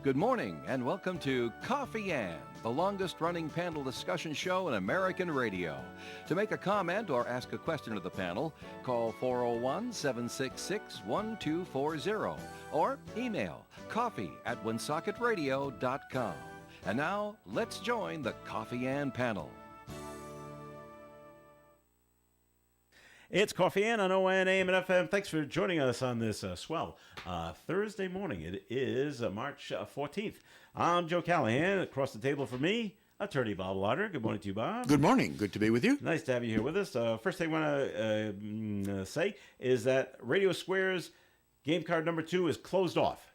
Good morning and welcome to Coffee Ann, the longest-running panel discussion show in American radio. To make a comment or ask a question of the panel, call 401-766-1240 or email coffee@woonsocketradio.com. And now, let's join the Coffee Ann panel. It's Coffee Ann on ON AM and FM. Thanks for joining us on this swell Thursday morning. It is March 14th. I'm Joe Callahan. Across the table from me, attorney Bob Lauder. Good morning to you, Bob. Good morning. Good to be with you. Nice to have you here with us. First thing I want to say is that Radio Square's game card number 2 is closed off.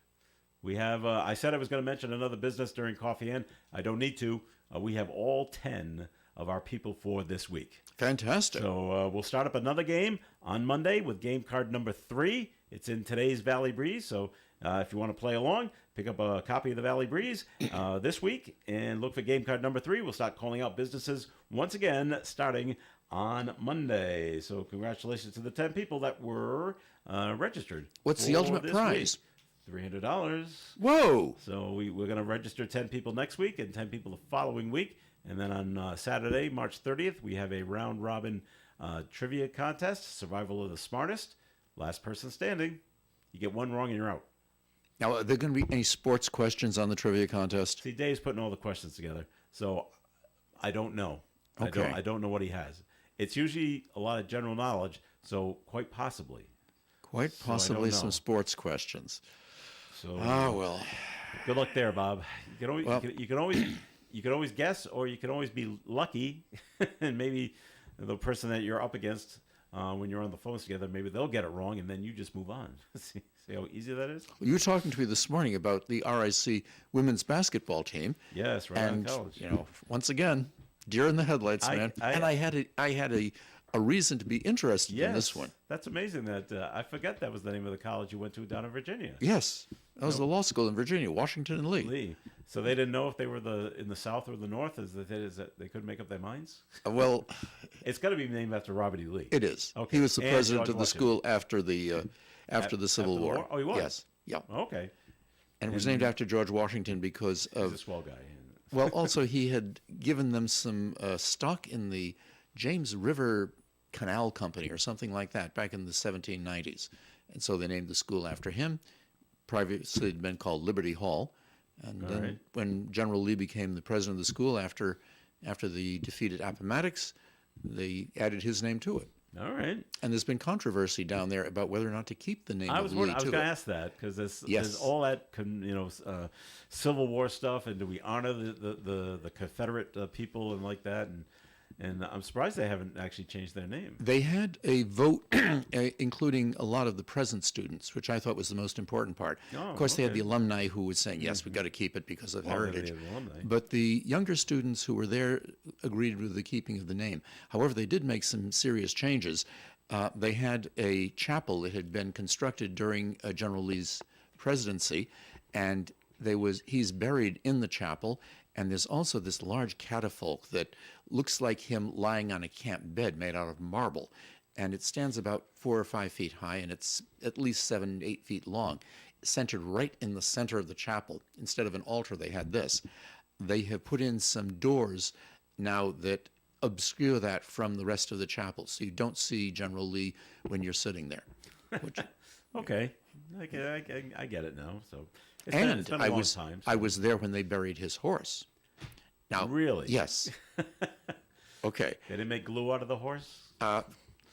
We have, I said I was going to mention another business during Coffee Ann. I don't need to. We have all 10 of our people for this week. Fantastic. So we'll start up another game on Monday with game card number 3. It's in today's Valley Breeze. So if you want to play along, pick up a copy of the Valley Breeze this week and look for game card number 3. We'll start calling out businesses once again starting on Monday. So congratulations to the 10 people that were registered. What's the ultimate prize? $300. Whoa. So we're going to register 10 people next week and 10 people the following week. And then on Saturday, March 30th, we have a round-robin trivia contest, survival of the smartest, last person standing. You get one wrong and you're out. Now, are there going to be any sports questions on the trivia contest? See, Dave's putting all the questions together, so I don't know. Okay. I don't know what he has. It's usually a lot of general knowledge, so quite possibly. Quite possibly some sports questions. So, well. Good luck there, Bob. You can always guess, or you can always be lucky, and maybe the person that you're up against when you're on the phones together, maybe they'll get it wrong, and then you just move on. See how easy that is? You were talking to me this morning about the RIC women's basketball team. Yes, right. And, on college. Once again, deer in the headlights, man. And I had a reason to be interested in this one. That's amazing. That I forget that was the name of the college you went to down in Virginia. Yes, that was the law school in Virginia, Washington and Lee. So they didn't know if they were in the South or the North. Is that they couldn't make up their minds? Well, it's got to be named after Robert E. Lee. It is. Okay. He was the president George of the school after the Civil War. Oh, he was. Yes. Yeah. Okay. And it was named after George Washington because He's a swell guy. Well, also he had given them some stock in the James River Canal Company or something like that back in the 1790s. And so they named the school after him. Previously it had been called Liberty Hall. And then when General Lee became the president of the school after the defeated Appomattox, they added his name to it. All right. And there's been controversy down there about whether or not to keep the name of Lee to it. I was going to ask that because there's all that Civil War stuff, and do we honor the Confederate people and like that? And I'm surprised they haven't actually changed their name. They had a vote, including a lot of the present students, which I thought was the most important part. Of course, they had the alumni who was saying, yes, we've got to keep it because of heritage. But the younger students who were there agreed with the keeping of the name. However, they did make some serious changes. They had a chapel that had been constructed during General Lee's presidency, and he's buried in the chapel. And there's also this large catafalque that looks like him lying on a camp bed made out of marble. And it stands about 4 or 5 feet high, and it's at least 7, 8 feet long, centered right in the center of the chapel. Instead of an altar, they had this. They have put in some doors now that obscure that from the rest of the chapel, so you don't see General Lee when you're sitting there. Okay. I get it now. So it's been I a long time. So. I was there when they buried his horse. Now, really? Yes. Okay. They didn't make glue out of the horse?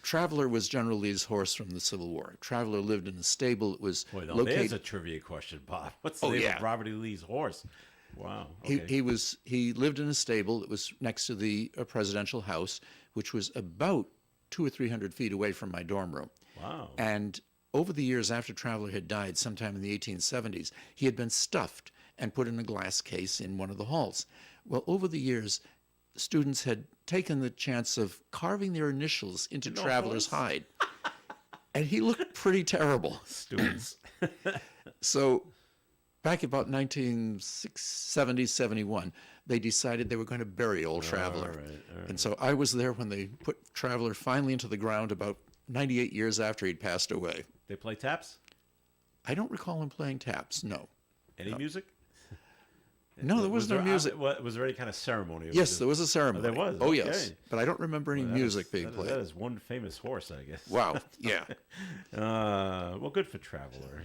Traveler was General Lee's horse from the Civil War. Traveler lived in a stable. It was located. There's a trivia question, Bob. What's the name of Robert E. Lee's horse? Wow. Okay. He lived in a stable that was next to the presidential house, which was about 200 or 300 feet away from my dorm room. Wow. And over the years after Traveler had died, sometime in the 1870s, he had been stuffed and put in a glass case in one of the halls. Well, over the years, students had taken the chance of carving their initials into Traveler's hide. And he looked pretty terrible. Students. So back about 1970, 71, they decided they were going to bury old Traveler. All right. And so I was there when they put Traveler finally into the ground about 98 years after he'd passed away. They play taps? I don't recall him playing taps, no. Any music? No, there was no music. Was there any kind of ceremony? Yes, there was a ceremony. Oh, there was? Oh, Okay. yes. But I don't remember any music being played. That is one famous horse, I guess. Wow, yeah. Well, good for Traveler.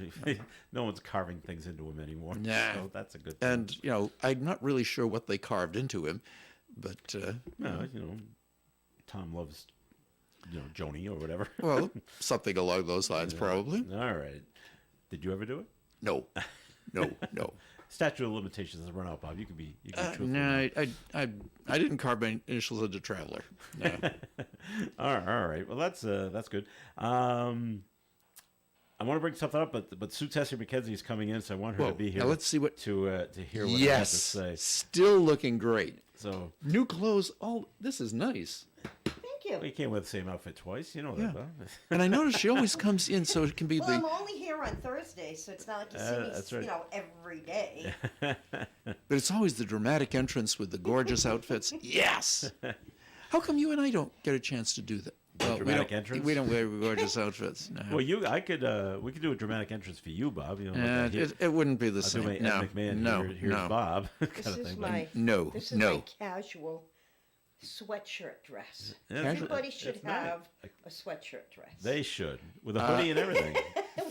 No one's carving things into him anymore. Nah. So that's a good thing. And, I'm not really sure what they carved into him, but... No, Tom loves, Joni or whatever. Well, something along those lines, probably. All right. Did you ever do it? No. Statute of limitations has run out, Bob. You can be truthful. No, I didn't carve my initials into Traveler. No. All right. Well, that's good. I want to bring something up, but Sue Tessie McKenzie is coming in, so I want her to be here. Now let's see what to hear what I have to say. Still looking great. So new clothes. Oh, this is nice. Thank you. Well, you can't wear the same outfit twice. You know that, Bob. And I notice she always comes in, so it can be Well, I'm only here on Thursday, so it's not like you see me, that's right. every day. But it's always the dramatic entrance with the gorgeous outfits. Yes. How come you and I don't get a chance to do that? Well, dramatic entrance? We don't wear gorgeous outfits. No. Well, we could do a dramatic entrance for you, Bob. It wouldn't be the same. Ed No, McMahon, no, here's no. Bob. This is my casual sweatshirt dress. Everybody should have a sweatshirt dress. They should, with a hoodie and everything.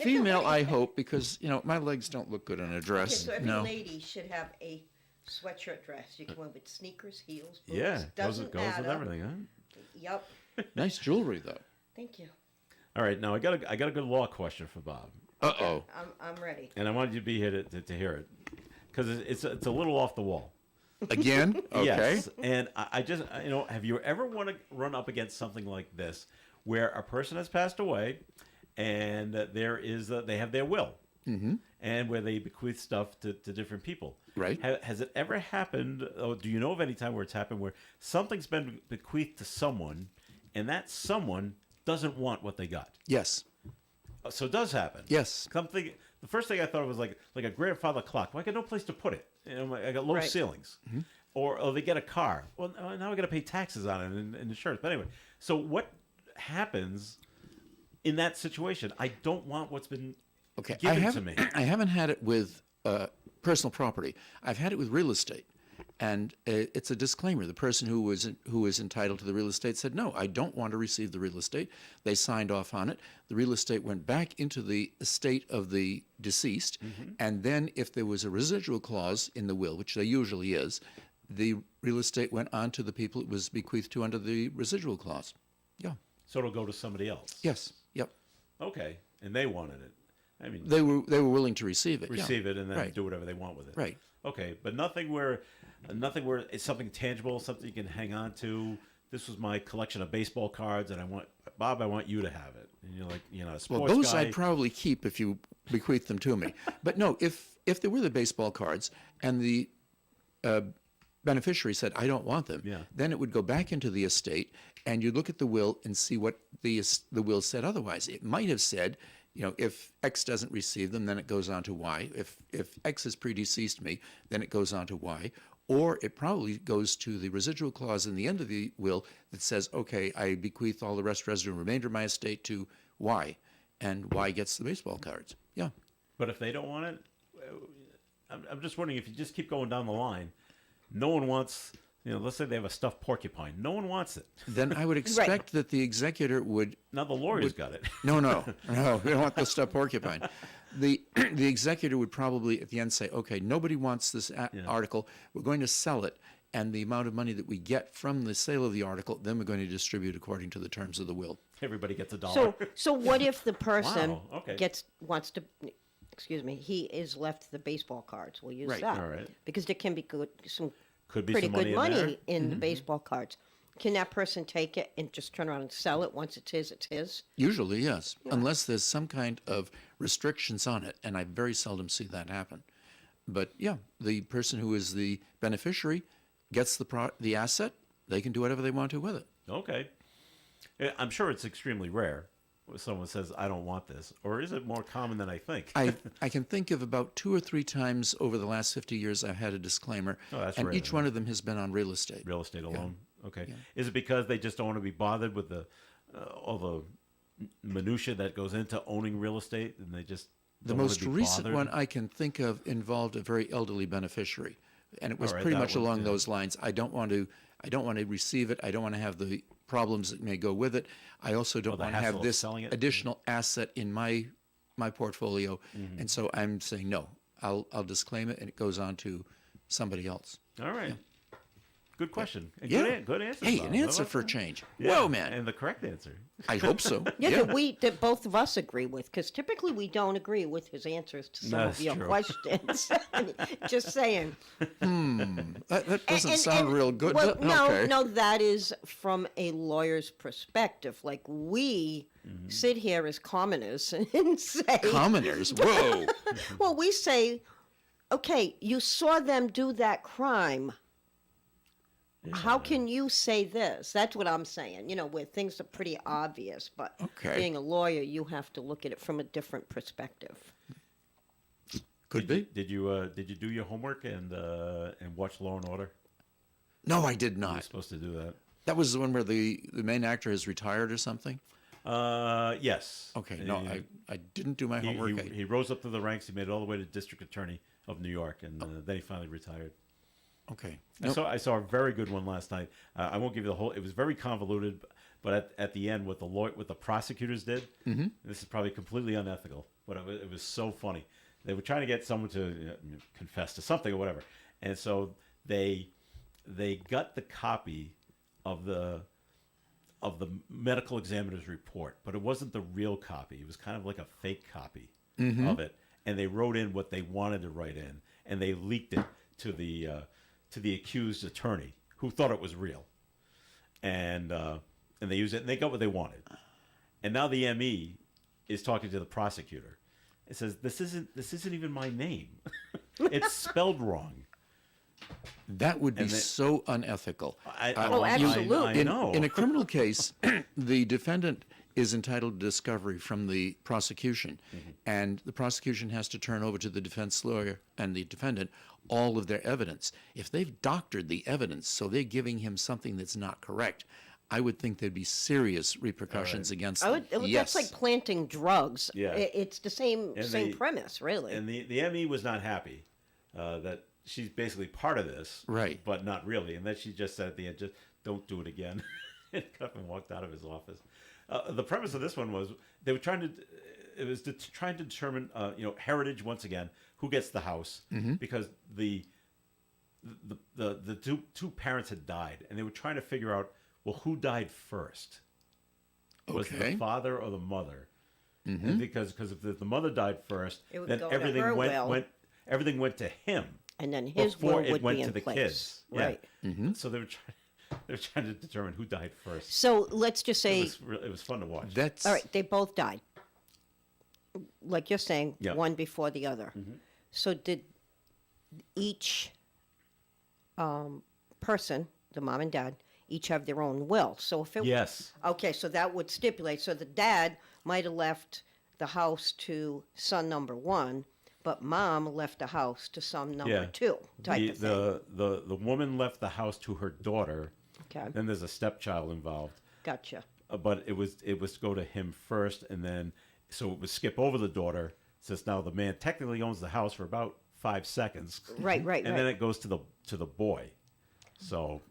Female, I hope, because my legs don't look good in a dress. Okay, so every no. lady should have a sweatshirt dress. You can wear with sneakers, heels, boots. Yeah, goes doesn't with matter. everything, huh? Yep. Nice jewelry, though. Thank you. All right, now I got a good law question for Bob, Uh-oh. I'm ready. and I wanted you to be here to hear it, because it's a little off the wall. Again? Okay. Yes, and I just have you ever want to run up against something like this, where a person has passed away, and they have their will, and where they bequeath stuff to different people. Right. Has it ever happened, or do you know of any time where it's happened where something's been bequeathed to someone, and that someone doesn't want what they got? Yes. So it does happen. Yes. Something. The first thing I thought was like a grandfather clock. Well, I got no place to put it. I got low Right. ceilings. Or they get a car. Well, now I got to pay taxes on it and insurance. But anyway, so what happens in that situation? I don't want what's been given to me. I haven't had it with personal property. I've had it with real estate. And it's a disclaimer. The person who was entitled to the real estate said, no, I don't want to receive the real estate. They signed off on it. The real estate went back into the estate of the deceased. And then if there was a residual clause in the will, which there usually is, the real estate went on to the people it was bequeathed to under the residual clause. Yeah. So it'll go to somebody else. Yes. Yep. Okay. And they wanted it. I mean, They were willing to receive it. receive it and then Right. do whatever they want with it. Right. Okay, but nothing where it's something tangible, something you can hang on to. This was my collection of baseball cards, and I want you to have it. And you're like, a sports Well, those guy. I'd probably keep if you bequeath them to me. But no, if there were the baseball cards and the beneficiary said, I don't want them, then it would go back into the estate, and you'd look at the will and see what the will said otherwise. It might have said, if X doesn't receive them, then it goes on to Y. If X has predeceased me, then it goes on to Y. Or it probably goes to the residual clause in the end of the will that says, okay, I bequeath all the residual remainder of my estate to Y, and Y gets the baseball cards. Yeah. But if they don't want it, I'm just wondering if you just keep going down the line, no one wants. Let's say they have a stuffed porcupine. No one wants it. Then I would expect that the executor would. Now the lawyer's got it. No, we don't want the stuffed porcupine. The executor would probably at the end say, okay, nobody wants this article. We're going to sell it, and the amount of money that we get from the sale of the article, then we're going to distribute according to the terms of the will. Everybody gets $1. So what if the person Wow, okay. wants to? Excuse me. He is left the baseball cards. We'll use Right. that All right. because there can be some Could be pretty some good money in there. money in the baseball cards. Can that person take it and just turn around and sell it once it's his? It's his. Usually, yes, unless there's some kind of restrictions on it, and I very seldom see that happen. But yeah, the person who is the beneficiary gets the asset. They can do whatever they want to with it. Okay. I'm sure it's extremely rare when someone says, I don't want this. Or is it more common than I think? I can think of about 2 or 3 times over the last 50 years I've had a disclaimer, Oh, that's and rare, each then. one of them has been on real estate. Real estate alone? Okay. Is it because they just don't want to be bothered with all the minutia that goes into owning real estate, and they just The don't want most to be recent bothered? one I can think of involved a very elderly beneficiary and it was All right, pretty that much one, along yeah. those lines. I don't want to receive it. I don't want to have the problems that may go with it. I also don't the want to hassle have of this selling it? additional asset in my portfolio, and so I'm saying no. I'll disclaim it, and it goes on to somebody else. All right. Good question. And Yeah. Good answer. Hey, Bob. an How answer about for a that? change. Yeah, Whoa, man! And the correct answer. I hope so. Yeah, that both of us agree with, because typically we don't agree with his answers to some That's of your true. questions. Just saying. That doesn't sound real good. Well, but okay. no, that is from a lawyer's perspective. Like we sit here as commoners and say, Commoners. Whoa. well, we say, okay, you saw them do that crime. How can you say this? That's what I'm saying. Where things are pretty obvious, but Okay. being a lawyer, you have to look at it from a different perspective. Could be. Did you do your homework and watch Law and Order? No, I did You were not. supposed to do that. That was the one where the main actor has retired or something? Yes. Okay, no, I didn't do my homework. He rose up through the ranks. He made it all the way to district attorney of New York, and then he finally retired. Okay. I saw a very good one last night. I won't give you the whole. It was very convoluted, but at the end, what the prosecutors did, this is probably completely unethical, but it was so funny. They were trying to get someone to confess to something or whatever, and so they got the copy of the medical examiner's report, but it wasn't the real copy. It was kind of like a fake copy of it, and they wrote in what they wanted to write in, and they leaked it to the accused attorney, who thought it was real, and they used it, and they got what they wanted. And now the ME is talking to the prosecutor. It says, "This isn't even my name. It's spelled wrong." That would be so unethical. Absolutely. I know. In a criminal case, the defendant is entitled to discovery from the prosecution, and the prosecution has to turn over to the defense lawyer and the defendant all of their evidence. If they've doctored the evidence, so they're giving him something that's not correct, I would think there'd be serious repercussions against them. Yes. That's like planting drugs. Yeah. It's the same premise, really. And the ME was not happy that she's basically part of this, Right. But not really, and then she just said at the end, "Just don't do it again," and got up and walked out of his office. The premise of this one was they were trying to determine heritage once again, who gets the house, because the two parents had died, and they were trying to figure out, well, who died first? Was it the father or the mother? And because if the mother died first, It would then go to everything her went will. everything went to him. And then his before will it would went be to in the place. kids. Yeah. Right. So they were trying to determine who died first. So let's just say, It was fun to watch. That's all right, they both died. Like you're saying, Yeah. one before the other. So did each person, the mom and dad, each have their own will? So if it Yes. Okay, so that would stipulate. So the dad might have left the house to son number one, but mom left the house to son number two, type of thing. The woman left the house to her daughter. Okay, Then there's a stepchild involved. gotcha. But it was to go to him first, and then so it would skip over the daughter, since now the man technically owns the house for about 5 seconds. Right. And then it goes to the boy. So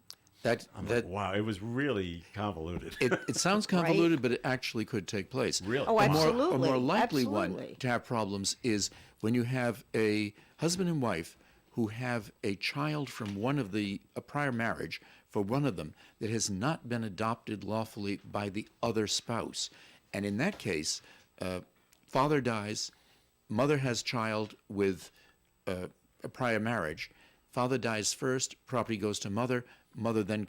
I'm like, wow, it was really convoluted. it sounds convoluted, but it actually could take place. Really? Oh, A absolutely. more likely Absolutely. one to have problems is when you have a husband and wife who have a child from a prior marriage for one of them that has not been adopted lawfully by the other spouse. And in that case, father dies, mother has child with a prior marriage. Father dies first, property goes to mother. Mother then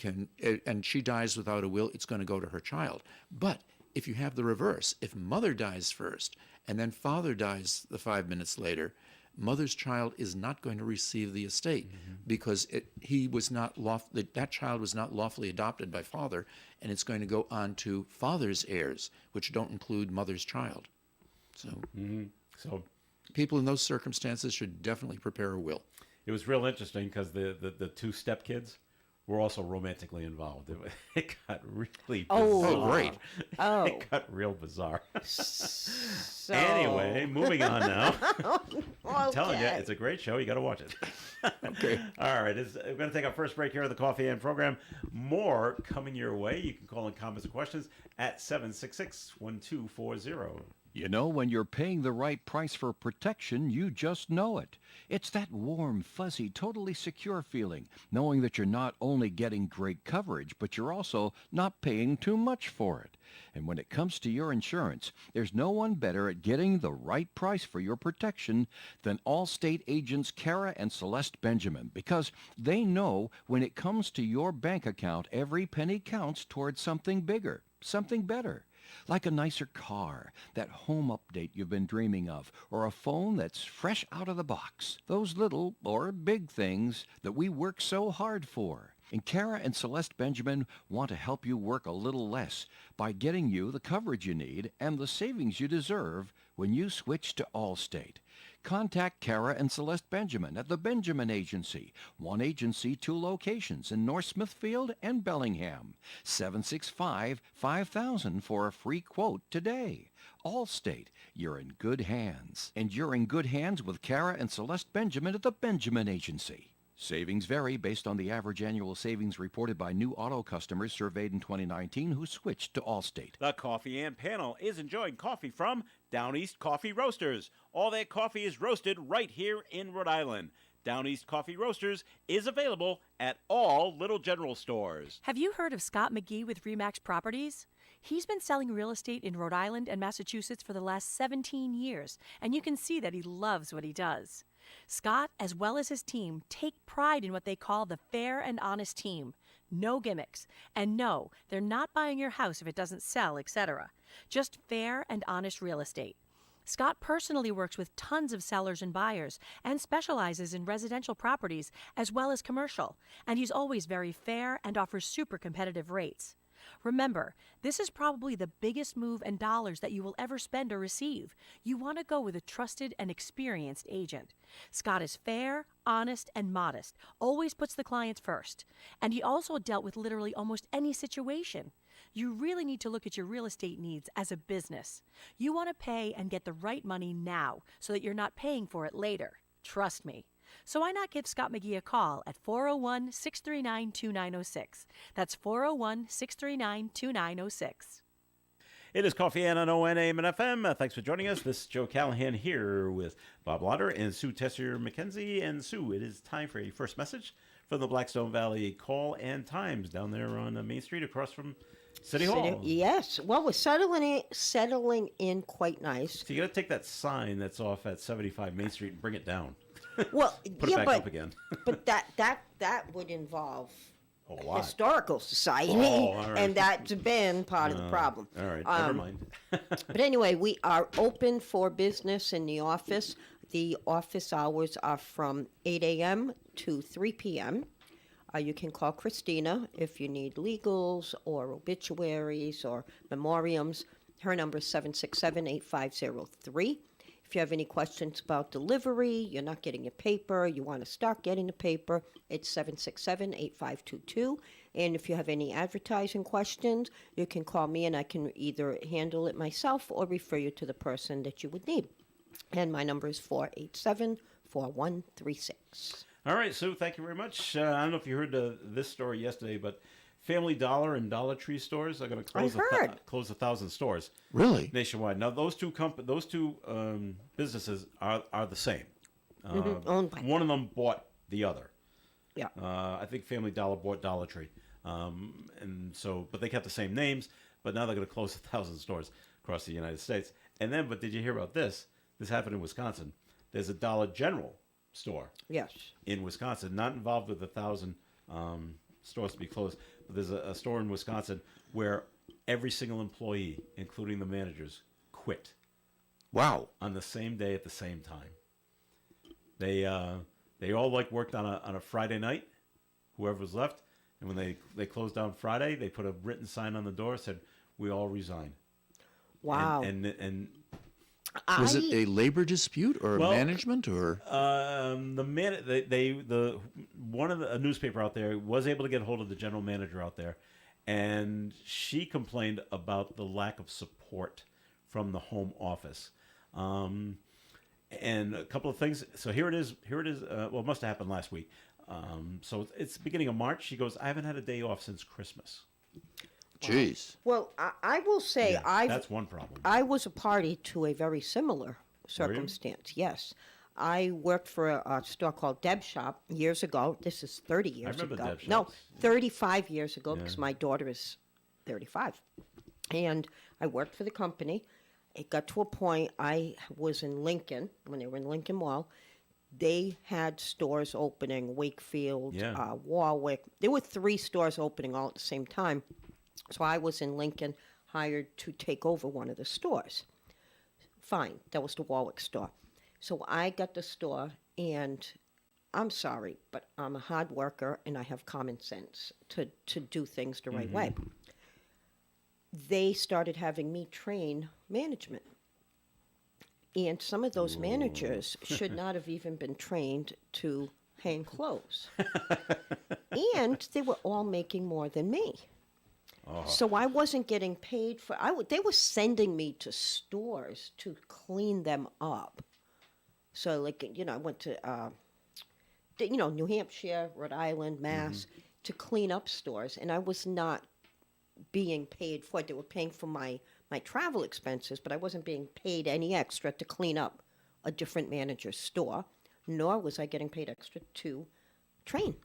and she dies without a will, it's going to go to her child. But if you have the reverse, if mother dies first and then father dies the 5 minutes later, mother's child is not going to receive the estate because that child was not lawfully adopted by father, and it's going to go on to father's heirs, which don't include mother's child. So So people in those circumstances should definitely prepare a will. it was real interesting because the two stepkids were also romantically involved. It got really bizarre. Oh, great. Oh. It got real bizarre. So, Anyway, moving on now. I'm telling you, okay. it's a great show. You got to watch it. Okay. All right. We're going to take our first break here on the Coffee and program. More coming your way. You can call in comments and questions at 766-1240. You know, when you're paying the right price for protection, you just know it. It's that warm, fuzzy, totally secure feeling, knowing that you're not only getting great coverage, but you're also not paying too much for it. And when it comes to your insurance, there's no one better at getting the right price for your protection than Allstate agents Kara and Celeste Benjamin, because they know when it comes to your bank account, every penny counts towards something bigger, something better. Like a nicer car, that home update you've been dreaming of, or a phone that's fresh out of the box. Those little or big things that we work so hard for. And Kara and Celeste Benjamin want to help you work a little less by getting you the coverage you need and the savings you deserve when you switch to Allstate. Contact Kara and Celeste Benjamin at the Benjamin Agency. One agency, 2 locations in North Smithfield and Bellingham. 765-5000 for a free quote today. Allstate, you're in good hands. And you're in good hands with Kara and Celeste Benjamin at the Benjamin Agency. Savings vary based on the average annual savings reported by new auto customers surveyed in 2019 who switched to Allstate. The Coffee and Panel is enjoying coffee from Down East Coffee Roasters. All their coffee is roasted right here in Rhode Island. Down East Coffee Roasters is available at all Little General stores. Have you heard of Scott McGee with RE/MAX Properties? He's been selling real estate in Rhode Island and Massachusetts for the last 17 years, and you can see that he loves what he does. Scott, as well as his team, take pride in what they call the fair and honest team. No gimmicks. And no, they're not buying your house if it doesn't sell, etc. Just fair and honest real estate. Scott personally works with tons of sellers and buyers and specializes in residential properties as well as commercial. And he's always very fair and offers super competitive rates. Remember, this is probably the biggest move in dollars that you will ever spend or receive. You want to go with a trusted and experienced agent. Scott is fair, honest, and modest, always puts the clients first. And he also dealt with literally almost any situation. You really need to look at your real estate needs as a business. You want to pay and get the right money now so that you're not paying for it later. Trust me. So why not give Scott McGee a call at 401-639-2906. That's 401-639-2906. It is Coffee and on ON, AM, and FM. Thanks for joining us. This is Joe Callahan here with Bob Lauder and Sue Tessier-McKenzie. And Sue, it is time for a first message from the Blackstone Valley Call and Times down there on Main Street across from City Hall. Yes. Well, we're settling in quite nice. So you got to take that sign that's off at 75 Main Street and bring it down. Well, Put it back up again. But that would involve A lot. historical society, Oh, all right. and that's been part of the problem. All right, never mind. But anyway, we are open for business in the office. The office hours are from 8 a.m. to 3 p.m. You can call Christina if you need legals or obituaries or memoriams. Her number is 767-8503. If you have any questions about delivery, you're not getting your paper, you want to start getting the paper, it's 767-8522. And if you have any advertising questions, you can call me and I can either handle it myself or refer you to the person that you would need. And my number is 487-4136. All right, Sue, thank you very much. I don't know if you heard this story yesterday, but Family Dollar and Dollar Tree stores are going to close close 1,000 stores. Really? Nationwide. Now, those two businesses are the same. Owned by One of them bought the other. Yeah. I think Family Dollar bought Dollar Tree, but they kept the same names. But now they're going to close 1,000 stores across the United States. And then, but did you hear about this? This happened in Wisconsin. There's a Dollar General store. Yes. In Wisconsin, not involved with 1,000 stores to be closed. But there's a store in Wisconsin where every single employee, including the managers, quit. Wow. On the same day at the same time. They all worked on a Friday night, whoever was left, and when they closed down Friday, they put a written sign on the door that said, "We all resign." Wow. And Was it a labor dispute or Well, management or? The man, the one of a newspaper out there was able to get hold of the general manager out there, and she complained about the lack of support from the home office. And a couple of things. So here it is. Well, it must have happened last week. So it's beginning of March. She goes, I haven't had a day off since Christmas. Jeez. Well, I will say That's one problem. I was a party to a very similar circumstance. Yes. I worked for a store called Deb Shop years ago. This is 30 years remember ago. Deb No, Shops. 35 years ago because my daughter is 35. And I worked for the company. It got to a point I was in Lincoln, when they were in Lincoln Mall. They had stores opening, Wakefield, Warwick. There were 3 stores opening all at the same time. So I was in Lincoln, hired to take over one of the stores. Fine, that was the Warwick store. So I got the store, and I'm sorry, but I'm a hard worker, and I have common sense to do things the right way. They started having me train management. And some of those managers should not have even been trained to hang clothes. And they were all making more than me. So I wasn't getting paid for. They were sending me to stores to clean them up. So, like, I went to, New Hampshire, Rhode Island, Mass, to clean up stores, and I was not being paid for it. They were paying for my travel expenses, but I wasn't being paid any extra to clean up a different manager's store, nor was I getting paid extra to train.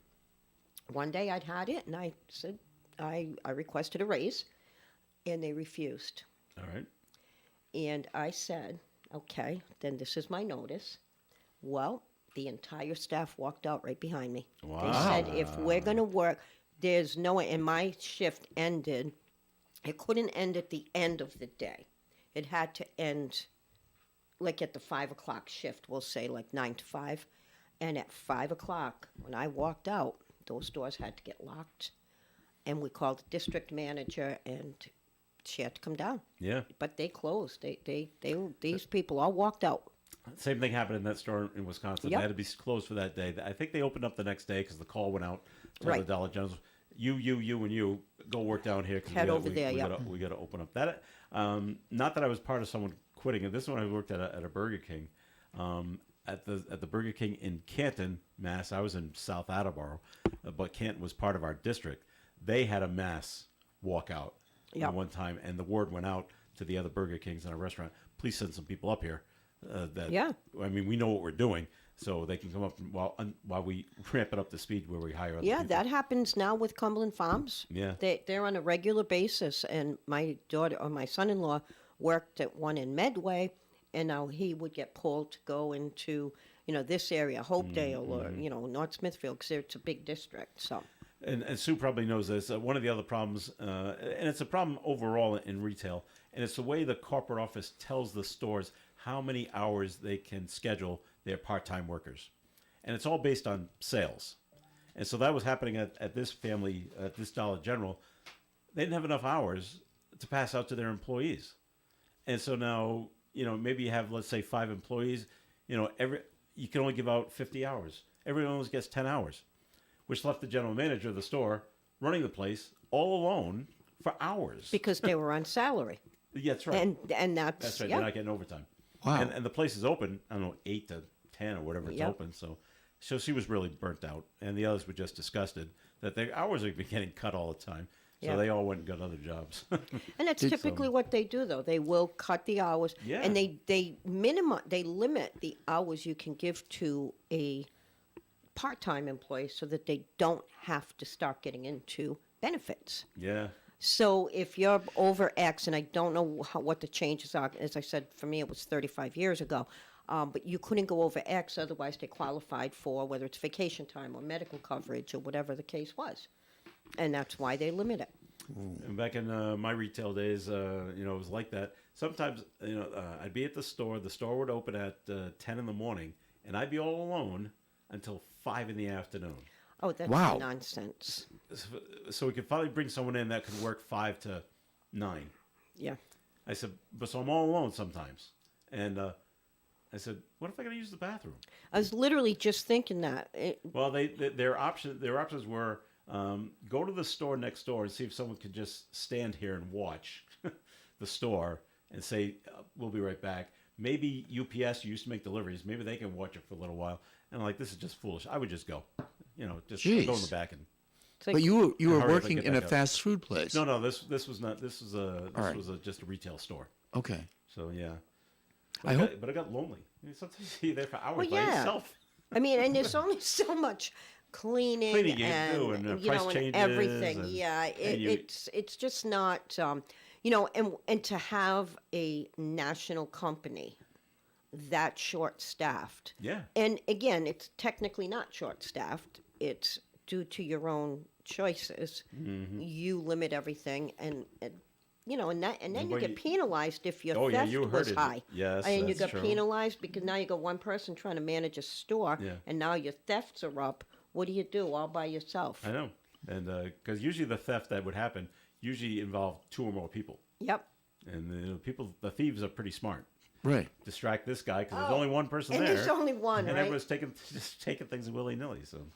One day I'd had it, and I said, I requested a raise, and they refused. All right. And I said, okay, then this is my notice. Well, the entire staff walked out right behind me. Wow. They said, if we're going to work, there's no way. And my shift ended. It couldn't end at the end of the day. It had to end like at the 5 o'clock shift, we'll say like 9 to 5. And at 5 o'clock, when I walked out, those doors had to get locked. And we called the district manager, and she had to come down. Yeah. But they closed. These people all walked out. Same thing happened in that store in Wisconsin. Yep. They had to be closed for that day. I think they opened up the next day because the call went out to Right. the Dollar Generals. You, and you go work down here. 'Cause Head over there, we yeah. got to open up that. Not that I was part of someone quitting. This is when I worked at a Burger King. At the Burger King in Canton, Mass. I was in South Attleboro, but Canton was part of our district. They had a mass walkout Yep. at one time, and the word went out to the other Burger Kings in our restaurant. Please send some people up here. I mean, we know what we're doing, so they can come up while we ramp it up to speed where we hire other Yeah, people. that happens now with Cumberland Farms. Yeah. They're on a regular basis, and my daughter or my son-in-law worked at one in Medway, and now he would get pulled to go into this area, Hopedale or North Smithfield, because it's a big district. So. And Sue probably knows this. One of the other problems, and it's a problem overall in retail, and it's the way the corporate office tells the stores how many hours they can schedule their part-time workers. And it's all based on sales. And so that was happening at this family, at this Dollar General. They didn't have enough hours to pass out to their employees. And so now, maybe you have, let's say, 5 employees. You can only give out 50 hours. Everyone only gets 10 hours. Which left the general manager of the store running the place all alone for hours. Because they were on salary. Yeah, that's right. And That's right. yeah. They're not getting overtime. Wow. And the place is open, I don't know, 8 to 10 or whatever it's Yep. open. So she was really burnt out. And the others were just disgusted that their hours are getting cut all the time. So Yeah. they all went and got other jobs. And that's typically what they do, though. They will cut the hours, Yeah. and they limit the hours you can give to a part-time employee so that they don't have to start getting into benefits. Yeah. So if you're over X, and I don't know what the changes are, as I said, for me it was 35 years ago, but you couldn't go over X, otherwise they qualified for whether it's vacation time or medical coverage or whatever the case was. And that's why they limit it. And back in my retail days, it was like that. Sometimes, I'd be at the store. The store would open at 10 in the morning, and I'd be all alone until 5 in the afternoon. Oh, that's Wow. nonsense. So we could finally bring someone in that could work 5 to 9. Yeah. I said, but so I'm all alone sometimes. And I said, "What if I got to use the bathroom?" I was literally just thinking that. Well, their options were go to the store next door and see if someone could just stand here and watch the store and say, "We'll be right back." Maybe UPS used to make deliveries. Maybe they can watch it for a little while. And I'm like, this is just foolish. I would just go, just Jeez. go in the back and. It's like, But you were hurry up and working get in a back up. fast food place. No, this was not. This was right. just a retail store. Okay. So yeah. I hope- But I got lonely. Sometimes you're there for hours Well, by yeah. yourself. I mean, and there's only so much cleaning Cleaning you and, do, and you price know, and changes, everything. and- Yeah, and you- it's just not, and to have a national company that short-staffed. Yeah. And again, it's technically not short-staffed. It's due to your own choices. Mm-hmm. You limit everything, and then you Well, get you- penalized if your Oh, yeah, theft you heard was it. high. Yes, and you that's got true. penalized because now you got one person trying to manage a store, Yeah. and now your thefts are up. What do you do all by yourself? I know, and because usually the theft that would happen usually involved 2 or more people, Yep. and the thieves are pretty smart. Right. Distract this guy because there's only one person And there. there's only one, and right? everyone's just taking things willy nilly. So,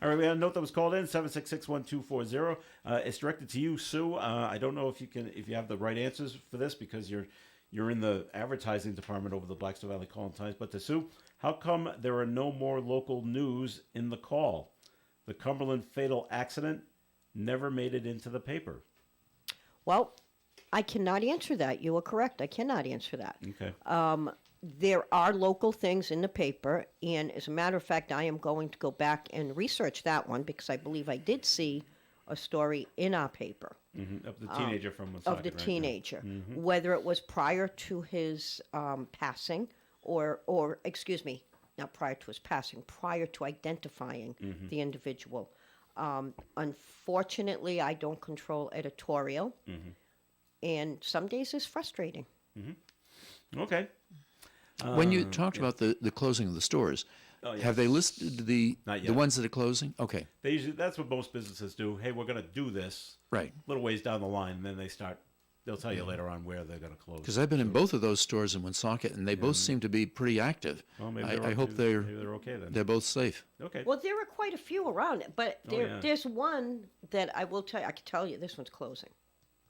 all right, we had a note that was called in 766-1240. It's directed to you, Sue. I don't know if you have the right answers for this because you're in the advertising department over the Blackstone Valley Call-in-Times. But to Sue, how come there are no more local news in the call? The Cumberland fatal accident never made it into the paper. Well, I cannot answer that. You are correct. I cannot answer that. Okay. There are local things in the paper, and as a matter of fact, I am going to go back and research that one because I believe I did see a story in our paper Of the teenager from Woonsocket, of the right? teenager, whether it was prior to his passing or excuse me, not prior to his passing, prior to identifying the individual. Unfortunately, I don't control editorial, and some days it's frustrating. Okay. When you talked about the closing of the stores, Oh, yeah. have they listed the Not the yet. ones that are closing? Okay. That's what most businesses do. Hey, we're going to do this. Right. Little ways down the line, and then they'll tell you later on where they're going to close. Because I've been in both of those stores in Woonsocket, and they both seem to be pretty active. Well, maybe I hope maybe they're okay then. they're both safe. Okay. Well, there are quite a few around, but yeah. there's one that I will tell you. I can tell you this one's closing.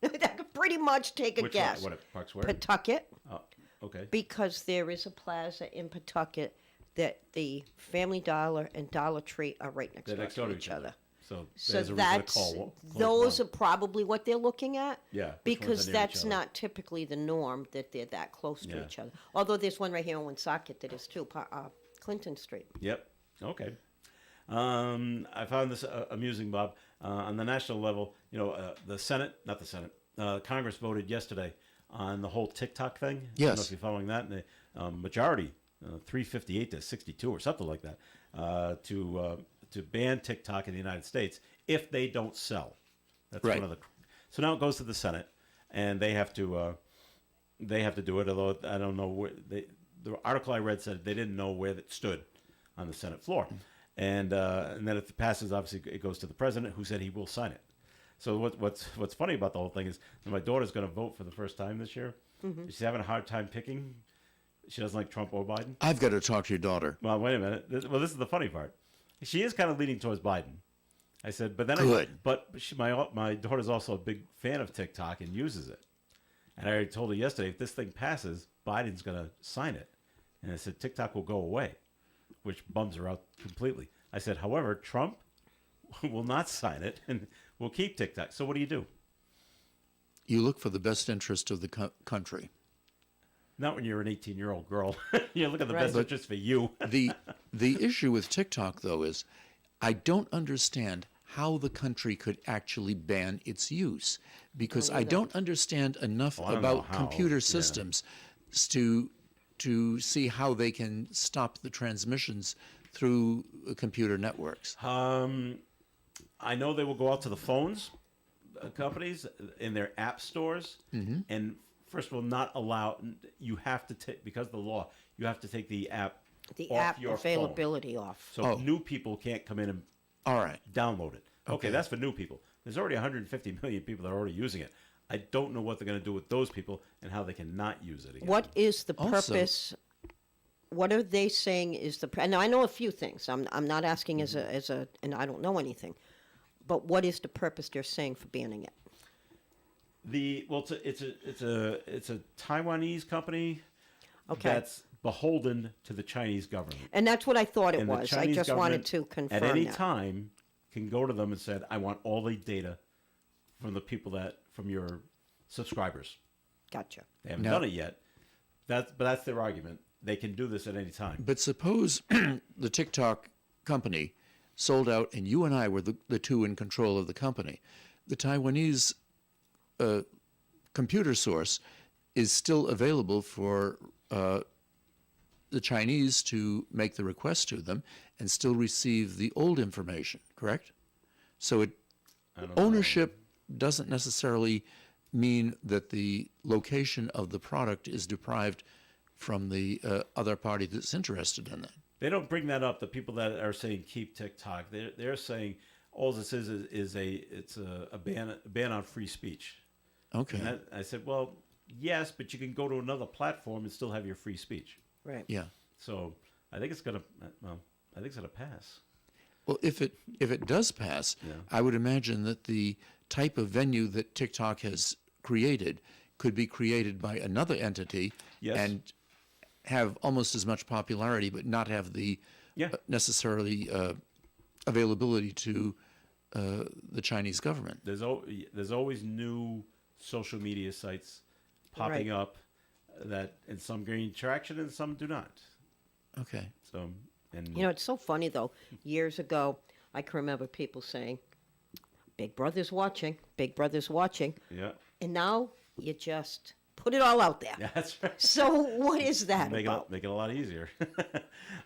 I could pretty much take a Which guess. one? What, at Park Square? Pawtucket, Oh, okay. because there is a plaza in Pawtucket that the Family Dollar and Dollar Tree are right next, They're door, next door to each other. So, So there's a reason to that's close those one. are probably what they're looking at. Yeah, which ones because are near each that's other. not typically the norm that they're that close to Yeah. each other. Although there's one right here in Woonsocket that is too, Clinton Street. Yep. Okay. I found this amusing, Bob. On the national level, Congress voted yesterday on the whole TikTok thing. I don't know Yes. if you're following that. And the majority, 358 to 62 or something like that, to ban TikTok in the United States if they don't sell. That's Right. one of the. So now it goes to the Senate, and they have to do it. Although I don't know where the article I read said they didn't know where it stood on the Senate floor, and then if it passes, obviously it goes to the president, who said he will sign it. So what's funny about the whole thing is my daughter's going to vote for the first time this year. She's having a hard time picking. She doesn't like Trump or Biden. I've got to talk to your daughter. Well, wait a minute. This is the funny part. She is kind of leaning towards Biden. I said, but then Good. my daughter's also a big fan of TikTok and uses it. And I already told her yesterday, if this thing passes, Biden's going to sign it. And I said, TikTok will go away, which bums her out completely. I said, however, Trump will not sign it and will keep TikTok. So what do you do? You look for the best interest of the country. Not when you're an 18-year-old girl. You look at the Right. best interest for you. The issue with TikTok, though, is I don't understand how the country could actually ban its use because I don't understand enough I don't know about how, computer yeah. systems to see how they can stop the transmissions through computer networks. I know they will go out to the phones companies in their app stores, and first of all, not allow. You have to take because of the law. You have to take the app The off app your availability off. phone. So new people can't come in and All right. download it. Okay, Okay. that's for new people. There's already 150 million people that are already using it. I don't know what they're going to do with those people and how they cannot use it again. What is the Also- purpose? What are they saying is the? And I know a few things. I'm not asking as a, and I don't know anything. But what is the purpose they're saying for banning it? It's a Taiwanese company Okay. that's beholden to the Chinese government. And that's what I thought it And the was. I Chinese just wanted government to confirm at any that. time can go to them and said, "I want all the data from the people from your subscribers." Gotcha. They haven't Now- done it yet. But that's their argument. They can do this at any time. But suppose the TikTok company sold out and you and I were the two in control of the company. The Taiwanese computer source is still available for the Chinese to make the request to them and still receive the old information, correct? So ownership doesn't necessarily mean that the location of the product is deprived from the other party that's interested in that. They don't bring that up. The people that are saying keep TikTok, they're saying all this is a ban on free speech. Okay. And I said, well, yes, but you can go to another platform and still have your free speech. Right. Yeah. So I think it's gonna pass. Well, if it does pass, I would imagine that the type of venue that TikTok has created could be created by another entity Yes. and have almost as much popularity, but not have the Yeah. necessarily availability to the Chinese government. There's always new social media sites popping Right. up and some gain traction and some do not. Okay. So and You know, it's so funny though. Years ago, I can remember people saying, "Big Brother's watching. Big Brother's watching," yeah, and now you just put it all out there. that's right. So what is that Make about? it a lot easier.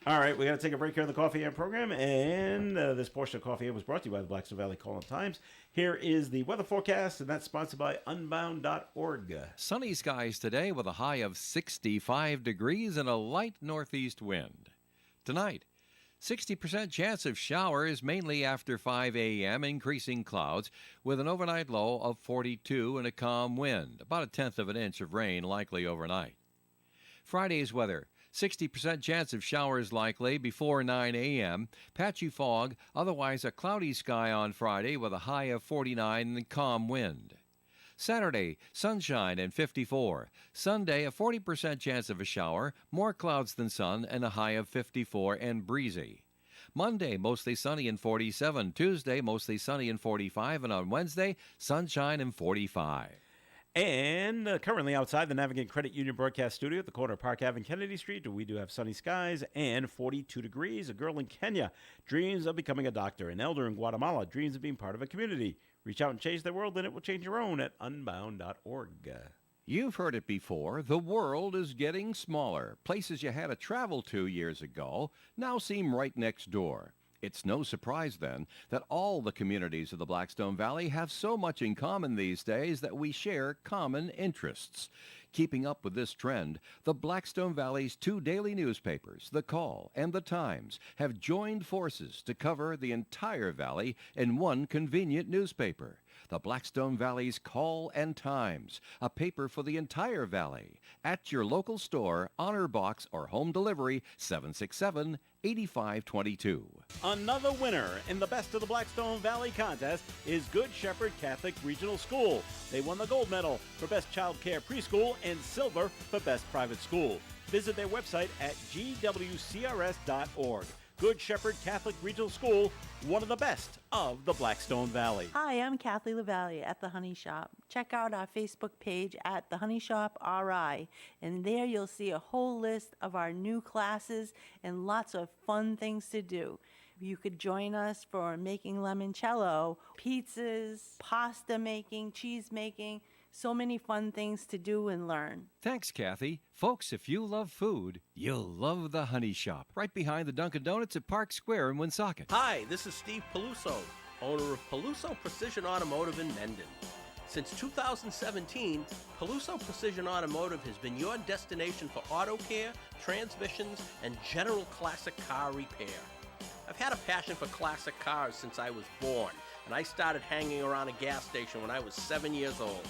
All right, we got to take a break here on the Coffee Am program, and this portion of Coffee Am was brought to you by the Blackstone Valley Call-In-Times. Here is the weather forecast, and that's sponsored by Unbound.org. Sunny skies today with a high of 65 degrees and a light northeast wind. Tonight, 60% chance of showers mainly after 5 a.m., increasing clouds with an overnight low of 42 and a calm wind. About a tenth of an inch of rain likely overnight. Friday's weather. 60% chance of showers likely before 9 a.m. Patchy fog, otherwise a cloudy sky on Friday with a high of 49 and calm wind. Saturday, sunshine and 54. Sunday, a 40% chance of a shower, more clouds than sun, and a high of 54 and breezy. Monday, mostly sunny and 47. Tuesday, mostly sunny and 45. And on Wednesday, sunshine and 45. And currently outside the Navigant Credit Union broadcast studio at the corner of Park Ave and Kennedy Street, we do have sunny skies and 42 degrees. A girl in Kenya dreams of becoming a doctor. An elder in Guatemala dreams of being part of a community. Reach out and change their world, and it will change your own at unbound.org. You've heard it before. The world is getting smaller. Places you had to travel to years ago now seem right next door. It's no surprise, then, that all the communities of the Blackstone Valley have so much in common these days that we share common interests. Keeping up with this trend, the Blackstone Valley's two daily newspapers, The Call and The Times, have joined forces to cover the entire valley in one convenient newspaper. The Blackstone Valley's Call and Times, a paper for the entire valley. At your local store, honor box, or home delivery, 767-8522. Another winner in the Best of the Blackstone Valley contest is Good Shepherd Catholic Regional School. They won the gold medal for Best Child Care Preschool and silver for Best Private School. Visit their website at gwcrs.org. Good Shepherd Catholic Regional School, one of the best of the Blackstone Valley. Hi, I'm Kathleen LaValle at The Honey Shop. Check out our Facebook page at The Honey Shop RI, and there you'll see a whole list of our new classes and lots of fun things to do. You could join us for making limoncello, pizzas, pasta making, cheese making, so many fun things to do and learn. Thanks, Kathy. Folks, if you love food, you'll love the Honey Shop, right behind the Dunkin' Donuts at Park Square in Woonsocket. Hi, this is Steve Peluso, owner of Peluso Precision Automotive in Mendon. Since 2017, Peluso Precision Automotive has been your destination for auto care, transmissions, and general classic car repair. I've had a passion for classic cars since I was born, and I started hanging around a gas station when I was 7 years old.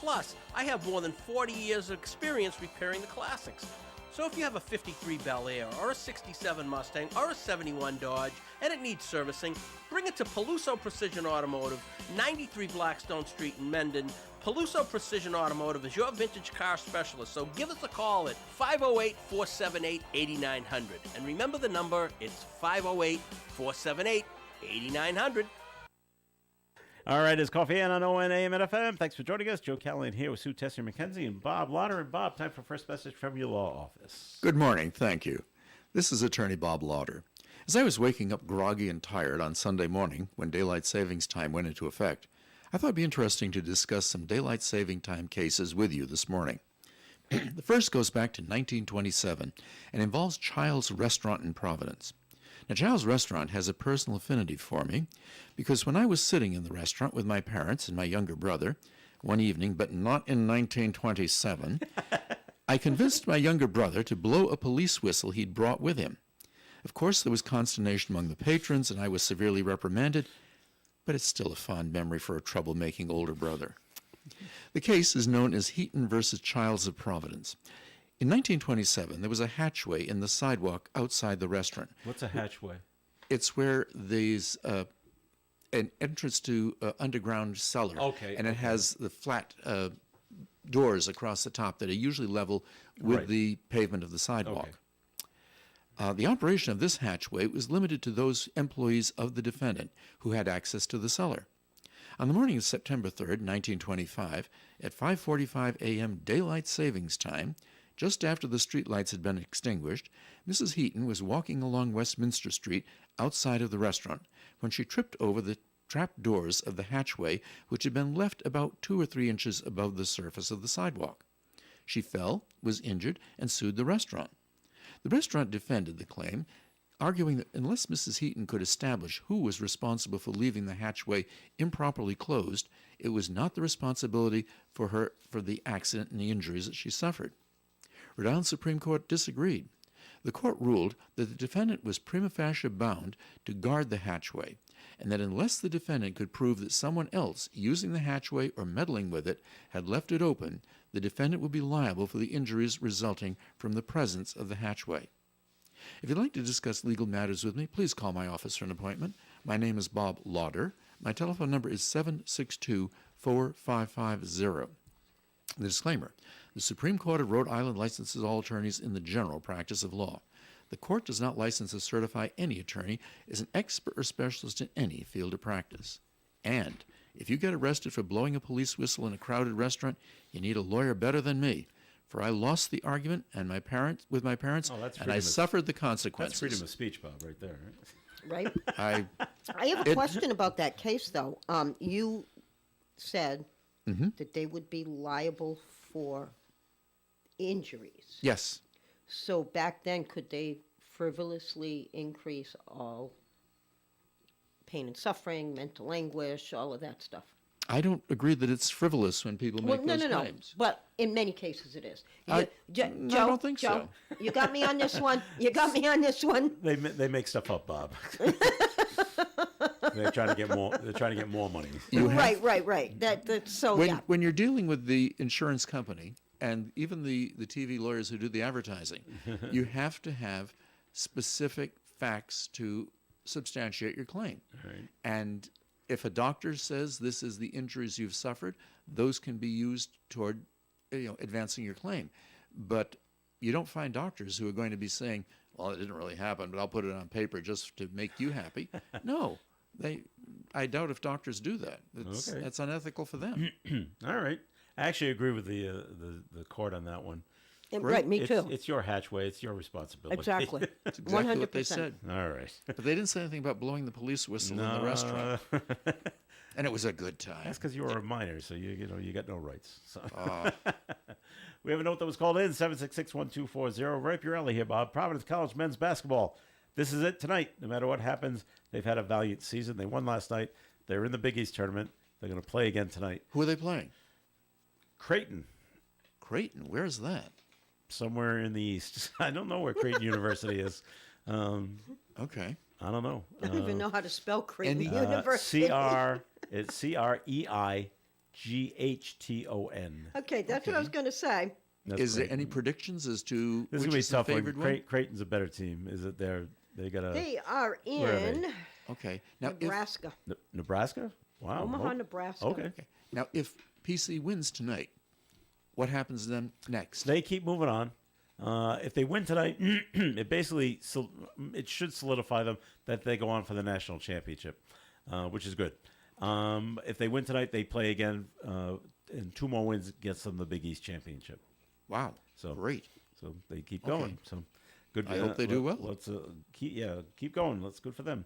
Plus, I have more than 40 years of experience repairing the classics. So if you have a 53 Bel Air or a 67 Mustang or a 71 Dodge and it needs servicing, bring it to Peluso Precision Automotive, 93 Blackstone Street in Mendon. Peluso Precision Automotive is your vintage car specialist, so give us a call at 508-478-8900. And remember the number, it's 508-478-8900. All right, it's Coffee on ON AM and FM. Thanks for joining us. Joe Callahan here with Sue Tessier McKenzie and Bob Lauder. And Bob, time for first message from your law office. Good morning. Thank you. This is Attorney Bob Lauder. As I was waking up groggy and tired on Sunday morning when daylight savings time went into effect, I thought it'd be interesting to discuss some daylight saving time cases with you this morning. The first goes back to 1927 and involves Child's Restaurant in Providence. Now, Child's Restaurant has a personal affinity for me because when I was sitting in the restaurant with my parents and my younger brother one evening, but not in 1927, I convinced my younger brother to blow a police whistle he'd brought with him. Of course, there was consternation among the patrons, and I was severely reprimanded, but it's still a fond memory for a troublemaking older brother. The case is known as Heaton versus Childs of Providence. In 1927, there was a hatchway in the sidewalk outside the restaurant. What's a hatchway? It's where there's an entrance to underground cellar. Okay. And it has the flat doors across the top that are usually level with Right. the pavement of the sidewalk. Okay. The operation of this hatchway was limited to those employees of the defendant who had access to the cellar. On the morning of September 3rd, 1925, at 5:45 a.m. daylight savings time, just after the streetlights had been extinguished, Mrs. Heaton was walking along Westminster Street outside of the restaurant when she tripped over the trap doors of the hatchway, which had been left about 2 or 3 inches above the surface of the sidewalk. She fell, was injured, and sued the restaurant. The restaurant defended the claim, arguing that unless Mrs. Heaton could establish who was responsible for leaving the hatchway improperly closed, it was not the responsibility for her for the accident and the injuries that she suffered. Rhode Island Supreme Court disagreed. The court ruled that the defendant was prima facie bound to guard the hatchway, and that unless the defendant could prove that someone else using the hatchway or meddling with it had left it open, the defendant would be liable for the injuries resulting from the presence of the hatchway. If you'd like to discuss legal matters with me, please call my office for an appointment. My name is Bob Lauder. My telephone number is 762-4550. The disclaimer: the Supreme Court of Rhode Island licenses all attorneys in the general practice of law. The court does not license or certify any attorney as an expert or specialist in any field of practice. And if you get arrested for blowing a police whistle in a crowded restaurant, you need a lawyer better than me, for I lost the argument and my parents and I suffered the consequences. That's freedom of speech, Bob, right there. Right? Right? I have a question about that case, though. You said that they would be liable for injuries. Yes. So back then, could they frivolously increase all pain and suffering, mental anguish, all of that stuff? I don't agree that it's frivolous when people make those claims. But in many cases it is. I don't think Joe, so. You got me on this one. You got me on this one. They make stuff up, Bob. They're trying to get more. They're trying to get more money. Right. That's so. When you're dealing with the insurance company and even the TV lawyers who do the advertising, you have to have specific facts to substantiate your claim. Right. And if a doctor says this is the injuries you've suffered, those can be used toward advancing your claim. But you don't find doctors who are going to be saying, well, it didn't really happen, but I'll put it on paper just to make you happy. No. I doubt if doctors do that. That's unethical for them. All right. I actually agree with the court on that one. Right, me too. It's your hatchway. It's your responsibility. Exactly. That's exactly 100%. what they said. All right. But they didn't say anything about blowing the police whistle in the restaurant. And it was a good time. That's because you were a minor, so you got no rights. So. We have a note that was called in, 766-1240. Right up your alley here, Bob. Providence College men's basketball. This is it tonight. No matter what happens, they've had a valiant season. They won last night. They're in the Big East tournament. They're going to play again tonight. Who are they playing? Creighton. Creighton? Where's that? Somewhere in the East. I don't know where Creighton University is. Okay. I don't know. I don't even know how to spell Creighton University. It's Creighton. G-H-T-O-N. Okay, that's what I was going to say. That's Is there Creighton. any predictions as to This is which gonna be is the tough. favored one? Creighton's a better team. Is it they got a They are Where are they? in Okay. Now, if, Nebraska. Nebraska? Wow. Omaha, Oh, Nebraska. Okay. now, if PC wins tonight, what happens then next? They keep moving on. If they win tonight, it should solidify them that they go on for the national championship, which is good. If they win tonight, they play again, and 2 more wins gets them the Big East championship. Wow. So Great. So they keep going. So good. I hope they do well. Let's keep going. That's good for them.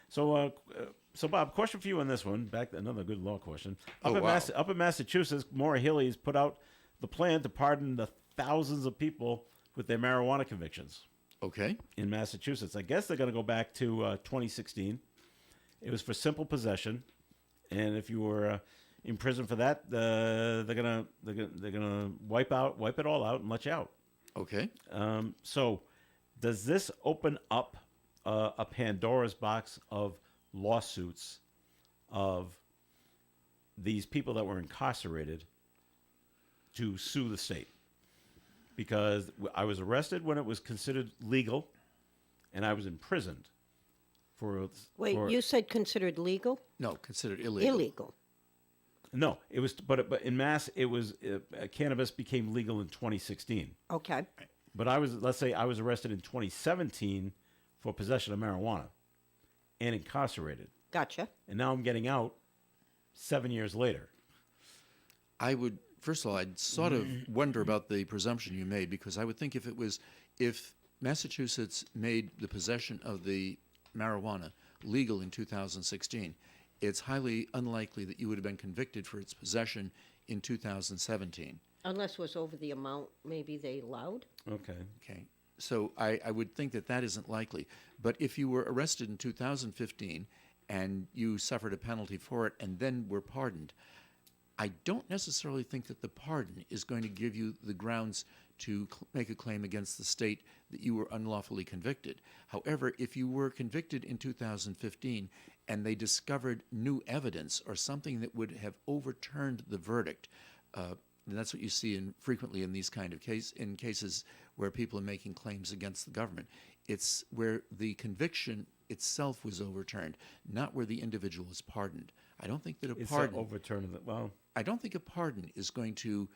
So Bob, question for you on this one. Another good law question. Up in Massachusetts, Maura Healey has put out the plan to pardon the thousands of people with their marijuana convictions Okay. in Massachusetts. I guess they're going to go back to 2016. It was for simple possession, and if you were in prison for that, they're gonna wipe it all out and let you out. Okay. So, does this open up a Pandora's box of lawsuits of these people that were incarcerated to sue the state? Because I was arrested when it was considered legal, and I was imprisoned for. Wait, you said considered legal? No, considered illegal. Illegal. No, it was, but in Mass, it was cannabis became legal in 2016. Okay. But let's say I was arrested in 2017 for possession of marijuana and incarcerated. Gotcha. And now I'm getting out 7 years later. I would, first of all, I'd sort of wonder about the presumption you made, because I would think if Massachusetts made the possession of the marijuana legal in 2016, it's highly unlikely that you would have been convicted for its possession in 2017. Unless it was over the amount maybe they allowed. Okay. Okay. So I would think that isn't likely. But if you were arrested in 2015 and you suffered a penalty for it and then were pardoned, I don't necessarily think that the pardon is going to give you the grounds to make a claim against the state that you were unlawfully convicted. However, if you were convicted in 2015 and they discovered new evidence or something that would have overturned the verdict, and that's what you see frequently in these kind of cases where people are making claims against the government. It's where the conviction itself was overturned, not where the individual was pardoned. I don't think that a pardon overturn of it. Well, I don't think a pardon is going to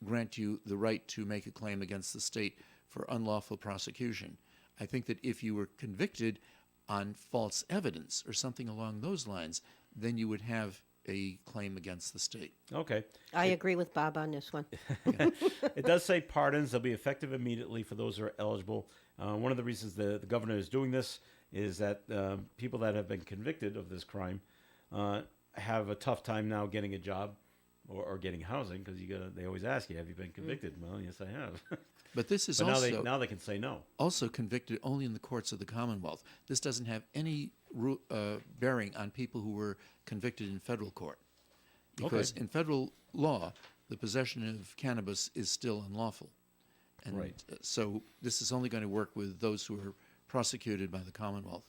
grant you the right to make a claim against the state for unlawful prosecution. I think that if you were convicted on false evidence or something along those lines, then you would have a claim against the state. okay. I agree with Bob on this one. It does say pardons. They'll be effective immediately for those who are eligible. One of the reasons the governor is doing this is that people that have been convicted of this crime have a tough time now getting a job or getting housing, because they always ask you, have you been convicted? Well, yes, I have. But this is But also now they can say no. also convicted only in the courts of the Commonwealth. This doesn't have any bearing on people who were convicted in federal court. Because in federal law, the possession of cannabis is still unlawful. And Right. So this is only going to work with those who are prosecuted by the Commonwealth.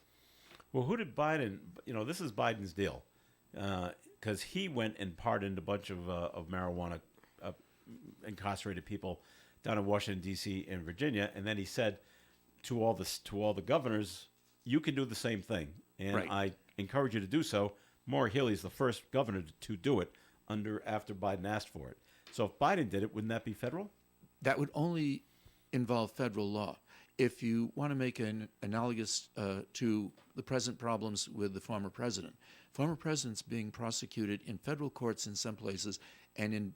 Well, who did Biden? This is Biden's deal, because he went and pardoned a bunch of marijuana incarcerated people down in Washington D.C. and Virginia, and then he said to all the governors, "You can do the same thing, and Right. I encourage you to do so." Maura Healey is the first governor to do it after Biden asked for it. So if Biden did it, wouldn't that be federal? That would only involve federal law. If you want to make an analogous to the present problems with the former president's being prosecuted in federal courts in some places and in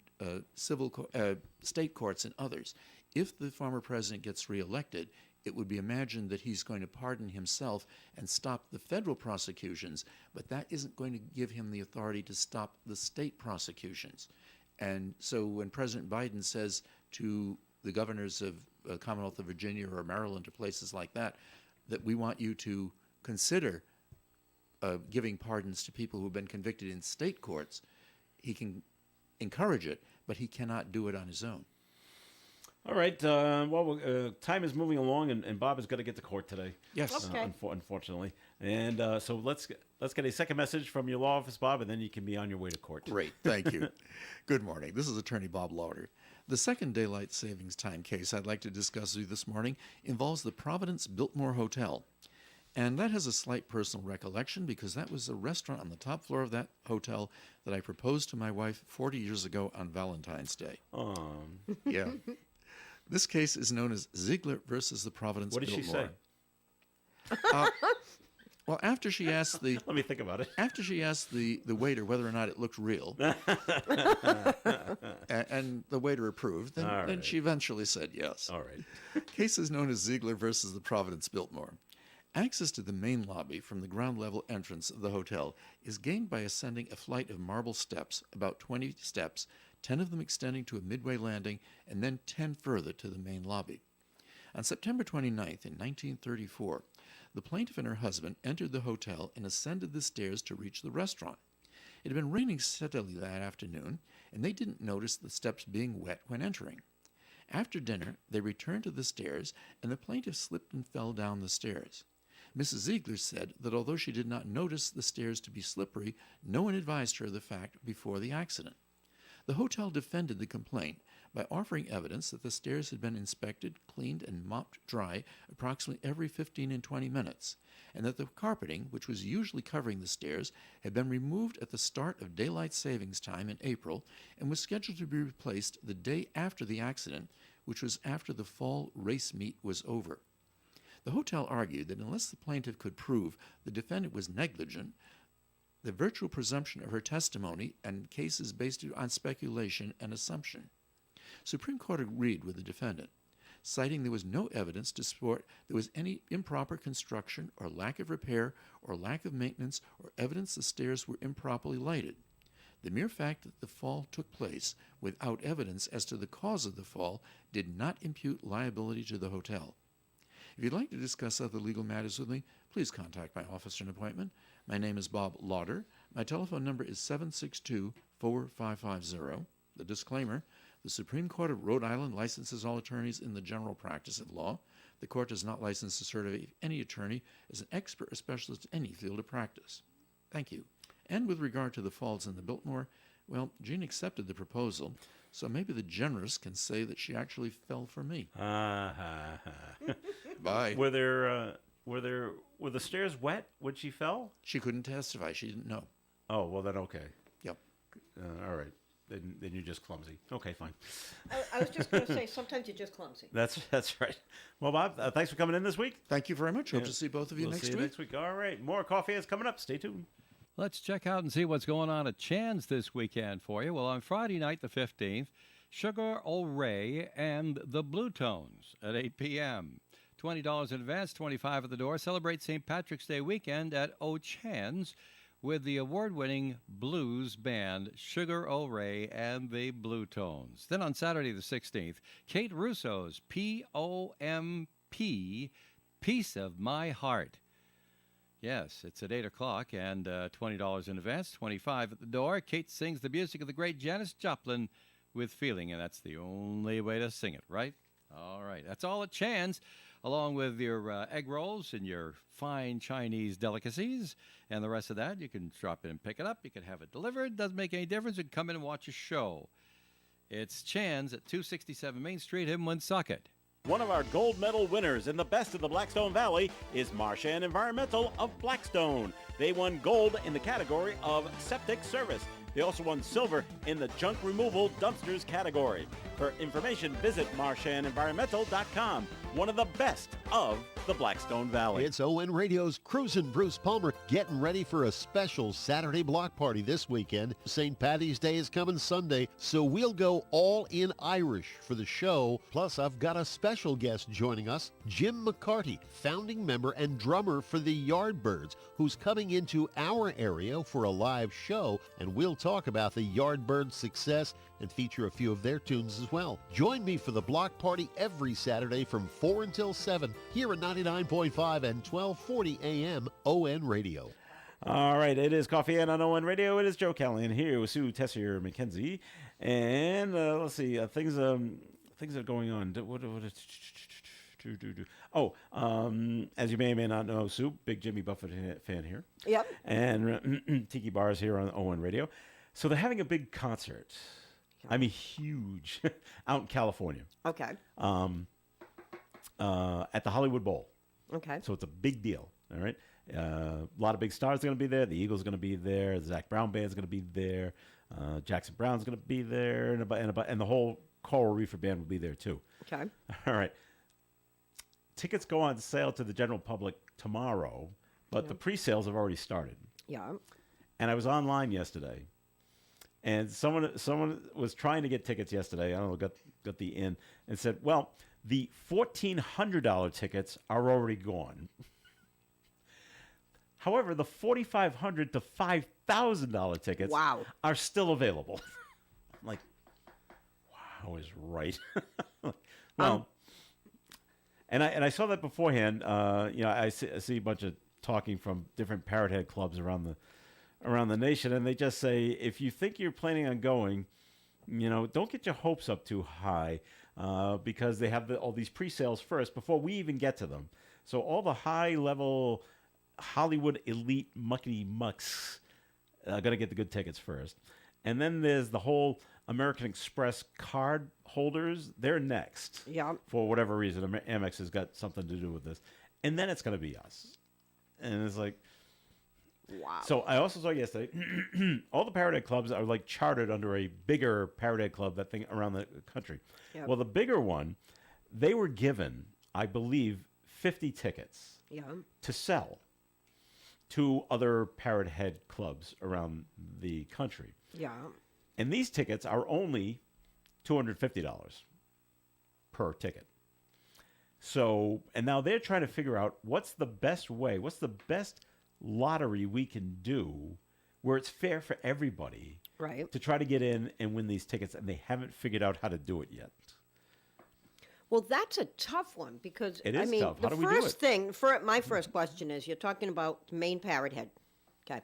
state courts in others. If the former president gets reelected, it would be imagined that he's going to pardon himself and stop the federal prosecutions, but that isn't going to give him the authority to stop the state prosecutions. And so when President Biden says to the governors of Commonwealth of Virginia or Maryland or places like that, that we want you to consider giving pardons to people who have been convicted in state courts, he can encourage it, but he cannot do it on his own. All All right. Time is moving along, and Bob has got to get to court today. Yes. Okay. Unfortunately. And so let's get a second message from your law office, Bob, and then you can be on your way to court. Great, thank you. Good morning. This is Attorney Bob Lauder. The second daylight savings time case I'd like to discuss with you this morning involves the Providence Biltmore Hotel. And that has a slight personal recollection because that was a restaurant on the top floor of that hotel that I proposed to my wife 40 years ago on Valentine's Day. Yeah. This case is known as Ziegler versus the Providence What did Biltmore. she say? Well, after she asked the Let me think about it. After she asked the waiter whether or not it looked real, and the waiter approved, then she eventually said yes. All right. Case is known as Ziegler versus the Providence Biltmore. Access to the main lobby from the ground level entrance of the hotel is gained by ascending a flight of marble steps, about 20 steps, 10 of them extending to a midway landing, and then 10 further to the main lobby. On September 29th, in 1934, the plaintiff and her husband entered the hotel and ascended the stairs to reach the restaurant. It had been raining steadily that afternoon, and they didn't notice the steps being wet when entering. After dinner, they returned to the stairs, and the plaintiff slipped and fell down the stairs. Mrs. Ziegler said that although she did not notice the stairs to be slippery, no one advised her of the fact before the accident. The hotel defended the complaint by offering evidence that the stairs had been inspected, cleaned, and mopped dry approximately every 15 and 20 minutes, and that the carpeting, which was usually covering the stairs, had been removed at the start of daylight savings time in April and was scheduled to be replaced the day after the accident, which was after the fall race meet was over. The hotel argued that unless the plaintiff could prove the defendant was negligent, the virtual presumption of her testimony and cases based on speculation and assumption. Supreme Court agreed with the defendant, citing there was no evidence to support there was any improper construction or lack of repair or lack of maintenance or evidence the stairs were improperly lighted. The mere fact that the fall took place without evidence as to the cause of the fall did not impute liability to the hotel. If you'd like to discuss other legal matters with me, please contact my office for an appointment. My name is Bob Lauder. My telephone number is 762-4550. The disclaimer: the Supreme Court of Rhode Island licenses all attorneys in the general practice of law. The court does not license to certify any attorney as an expert or specialist in any field of practice. Thank you. And with regard to the falls in the Biltmore, well, Jean accepted the proposal, so maybe the generous can say that she actually fell for me. Bye. Were the stairs wet when she fell? She couldn't testify. She didn't know. Oh, well then okay. Yep. All right. Then you're just clumsy. Okay, fine. I was just going to say, sometimes you're just clumsy. That's right. Well, Bob, thanks for coming in this week. Thank you very much. Hope to see both of you We'll next see you week. next week. All right. More coffee is coming up. Stay tuned. Let's check out and see what's going on at Chan's this weekend for you. Well, on Friday night, the 15th, Sugar O'Ray and the Blue Tones at 8 p.m. $20 in advance, $25 at the door. Celebrate St. Patrick's Day weekend at O'Chan's with the award-winning blues band Sugar O'Ray and the Blue Tones. Then on Saturday the 16th, Kate Russo's P.O.M.P. Piece of My Heart. Yes, it's at 8 o'clock and $20 in advance, $25 at the door. Kate sings the music of the great Janis Joplin with feeling, and that's the only way to sing it, right? All right, that's all at Chan's, along with your egg rolls and your fine Chinese delicacies. And the rest of that, you can drop in and pick it up. You can have it delivered. Doesn't make any difference. You can come in and watch a show. It's Chan's at 267 Main Street in Woonsocket. One of our gold medal winners in the best of the Blackstone Valley is Marchand Environmental of Blackstone. They won gold in the category of septic service. They also won silver in the junk removal dumpsters category. For information, visit marchandenvironmental.com. One of the best of the Blackstone Valley. It's ON Radio's Cruisin' Bruce Palmer getting ready for a special Saturday block party this weekend. St. Patty's Day is coming Sunday, so we'll go all in Irish for the show. Plus, I've got a special guest joining us, Jim McCarty, founding member and drummer for the Yardbirds, who's coming into our area for a live show, and we'll talk about the Yardbirds' success and feature a few of their tunes as well. Join me for the block party every Saturday from 4 until 7 here at 99.5 and 1240 AM ON Radio. All right, it is Coffee and on ON Radio. It is Joe Callahan here with Sue Tessier McKenzie. And let's see, things things that are going on. Oh, as you may or may not know, Sue, big Jimmy Buffett fan here. Yep. And Tiki Bar is here on ON Radio. So they're having a big concert. I mean, huge, out in California. Okay. At the Hollywood Bowl. Okay. So it's a big deal. All right. A lot of big stars are going to be there. The Eagles are going to be there. The Zach Brown Band's going to be there. Jackson Brown's going to be there, and the whole Coral Reefer Band will be there too. Okay. All right. Tickets go on sale to the general public tomorrow, but the pre-sales have already started. Yeah. And I was online yesterday, and someone was trying to get tickets yesterday. I don't know, got the in, and said, "Well, the $1,400 tickets are already gone." However, the $4,500 to $5,000 tickets are still available. I'm like, wow, I was right. Well, and I saw that beforehand. I see a bunch of talking from different Parrot Head clubs around the nation, and they just say, if you think you're planning on going, don't get your hopes up too high, because they have all these pre-sales first before we even get to them. So all the high-level Hollywood elite muckety mucks are going to get the good tickets first. And then there's the whole American Express card holders. They're next. Yeah. For whatever reason. Amex has got something to do with this. And then it's going to be us. And it's like... Wow. So I also saw yesterday, all the Parrot Head clubs are like chartered under a bigger Parrot Head club, that thing around the country. Yep. Well, the bigger one, they were given, I believe, 50 tickets to sell to other Parrot Head clubs around the country. Yeah. And these tickets are only $250 per ticket. So, and now they're trying to figure out what's the best way, what's the best lottery we can do where it's fair for everybody, right, to try to get in and win these tickets, and they haven't figured out how to do it yet. Well, that's a tough one, because It is tough. How the do we do first it? thing, my first question is, you're talking about the main Parrot Head, okay?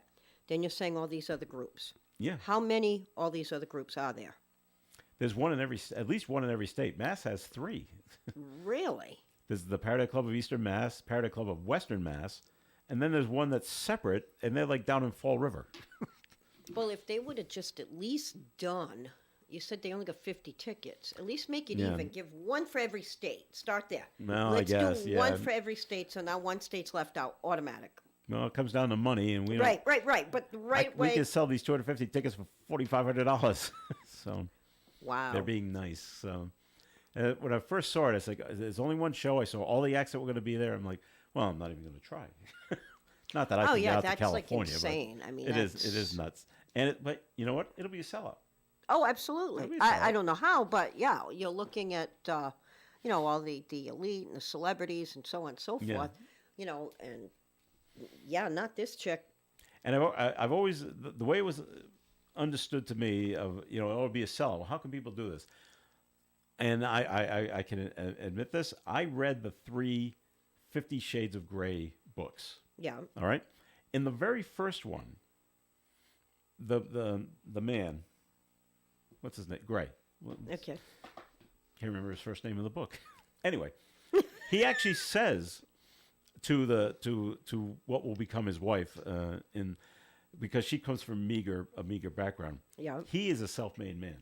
Then you're saying all these other groups. Yeah. How many all these other groups are there? There's at least one in every state. Mass has 3. Really? There's the Parrot Head Club of Eastern Mass, Parrot Head Club of Western Mass, and then there's one that's separate, and they're like down in Fall River. Well, if they would have just at least done, you said they only got 50 tickets. At least make it Yeah. even. Give one for every state. Start there. Well, Let's I guess, do yeah. one for every state, so now one state's left out, automatic. Well, it comes down to money, and we don't. Right. But the right We way. can sell these 250 tickets for $4,500. So Wow. they're being nice. So when I first saw it, it's like, there's only one show. I saw all the acts that were going to be there. I'm like, well, I'm not even going to try. Not that I can get out to that's California. like insane. I mean, It is nuts. But you know what? It'll be a sellout. Oh, absolutely. That'd be I solid. don't know how, but yeah, you're looking at, all the elite and the celebrities and so on and so forth, Yeah. And yeah, not this chick. And I've always, the way it was understood to me of, it would be a sellout. Well, how can people do this? And I can admit this. I read the 3 50 Shades of Grey books. Yeah. All right. In the very first one, the man, what's his name? Gray. Okay. Can't remember his first name in the book. Anyway, he actually says to what will become his wife, because she comes from a meager background. Yeah. He is a self-made man,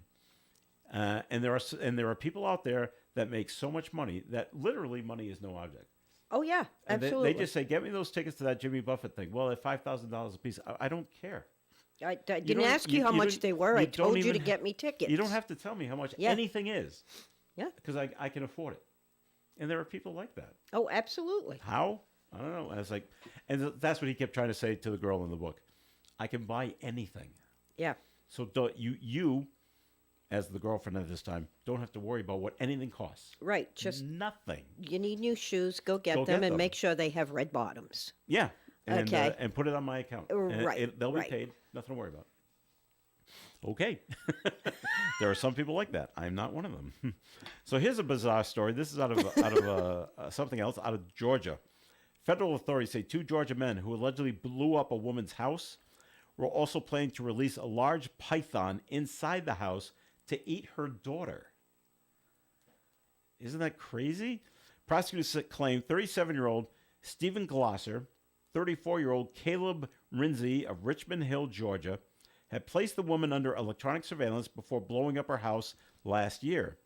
and there are people out there that make so much money that literally money is no object. Oh yeah, And absolutely. they just say, "Get me those tickets to that Jimmy Buffett thing." Well, at $5,000 a piece, I don't care. I didn't don't- ask you how much don't- they were. I don't told you to even get me tickets. You don't have to tell me how much Yeah. anything is. Yeah. Because I can afford it, and there are people like that. Oh, absolutely. How? I don't know. I was like, and that's what he kept trying to say to the girl in the book. I can buy anything. Yeah. So don't you, as the girlfriend at this time, don't have to worry about what anything costs. Right. Just Nothing. you need new shoes. Go get Go them get and them. make sure they have red bottoms. Yeah. And, Okay. And put it on my account. And Right, they'll be right. paid. Nothing to worry about. Okay. There are some people like that. I'm not one of them. So here's a bizarre story. This is out of something else, out of Georgia. Federal authorities say 2 Georgia men who allegedly blew up a woman's house were also planning to release a large python inside the house to eat her daughter. Isn't that crazy? Prosecutors claim 37-year-old Stephen Glosser, 34-year-old Caleb Rinzi of Richmond Hill, Georgia, had placed the woman under electronic surveillance before blowing up her house last year.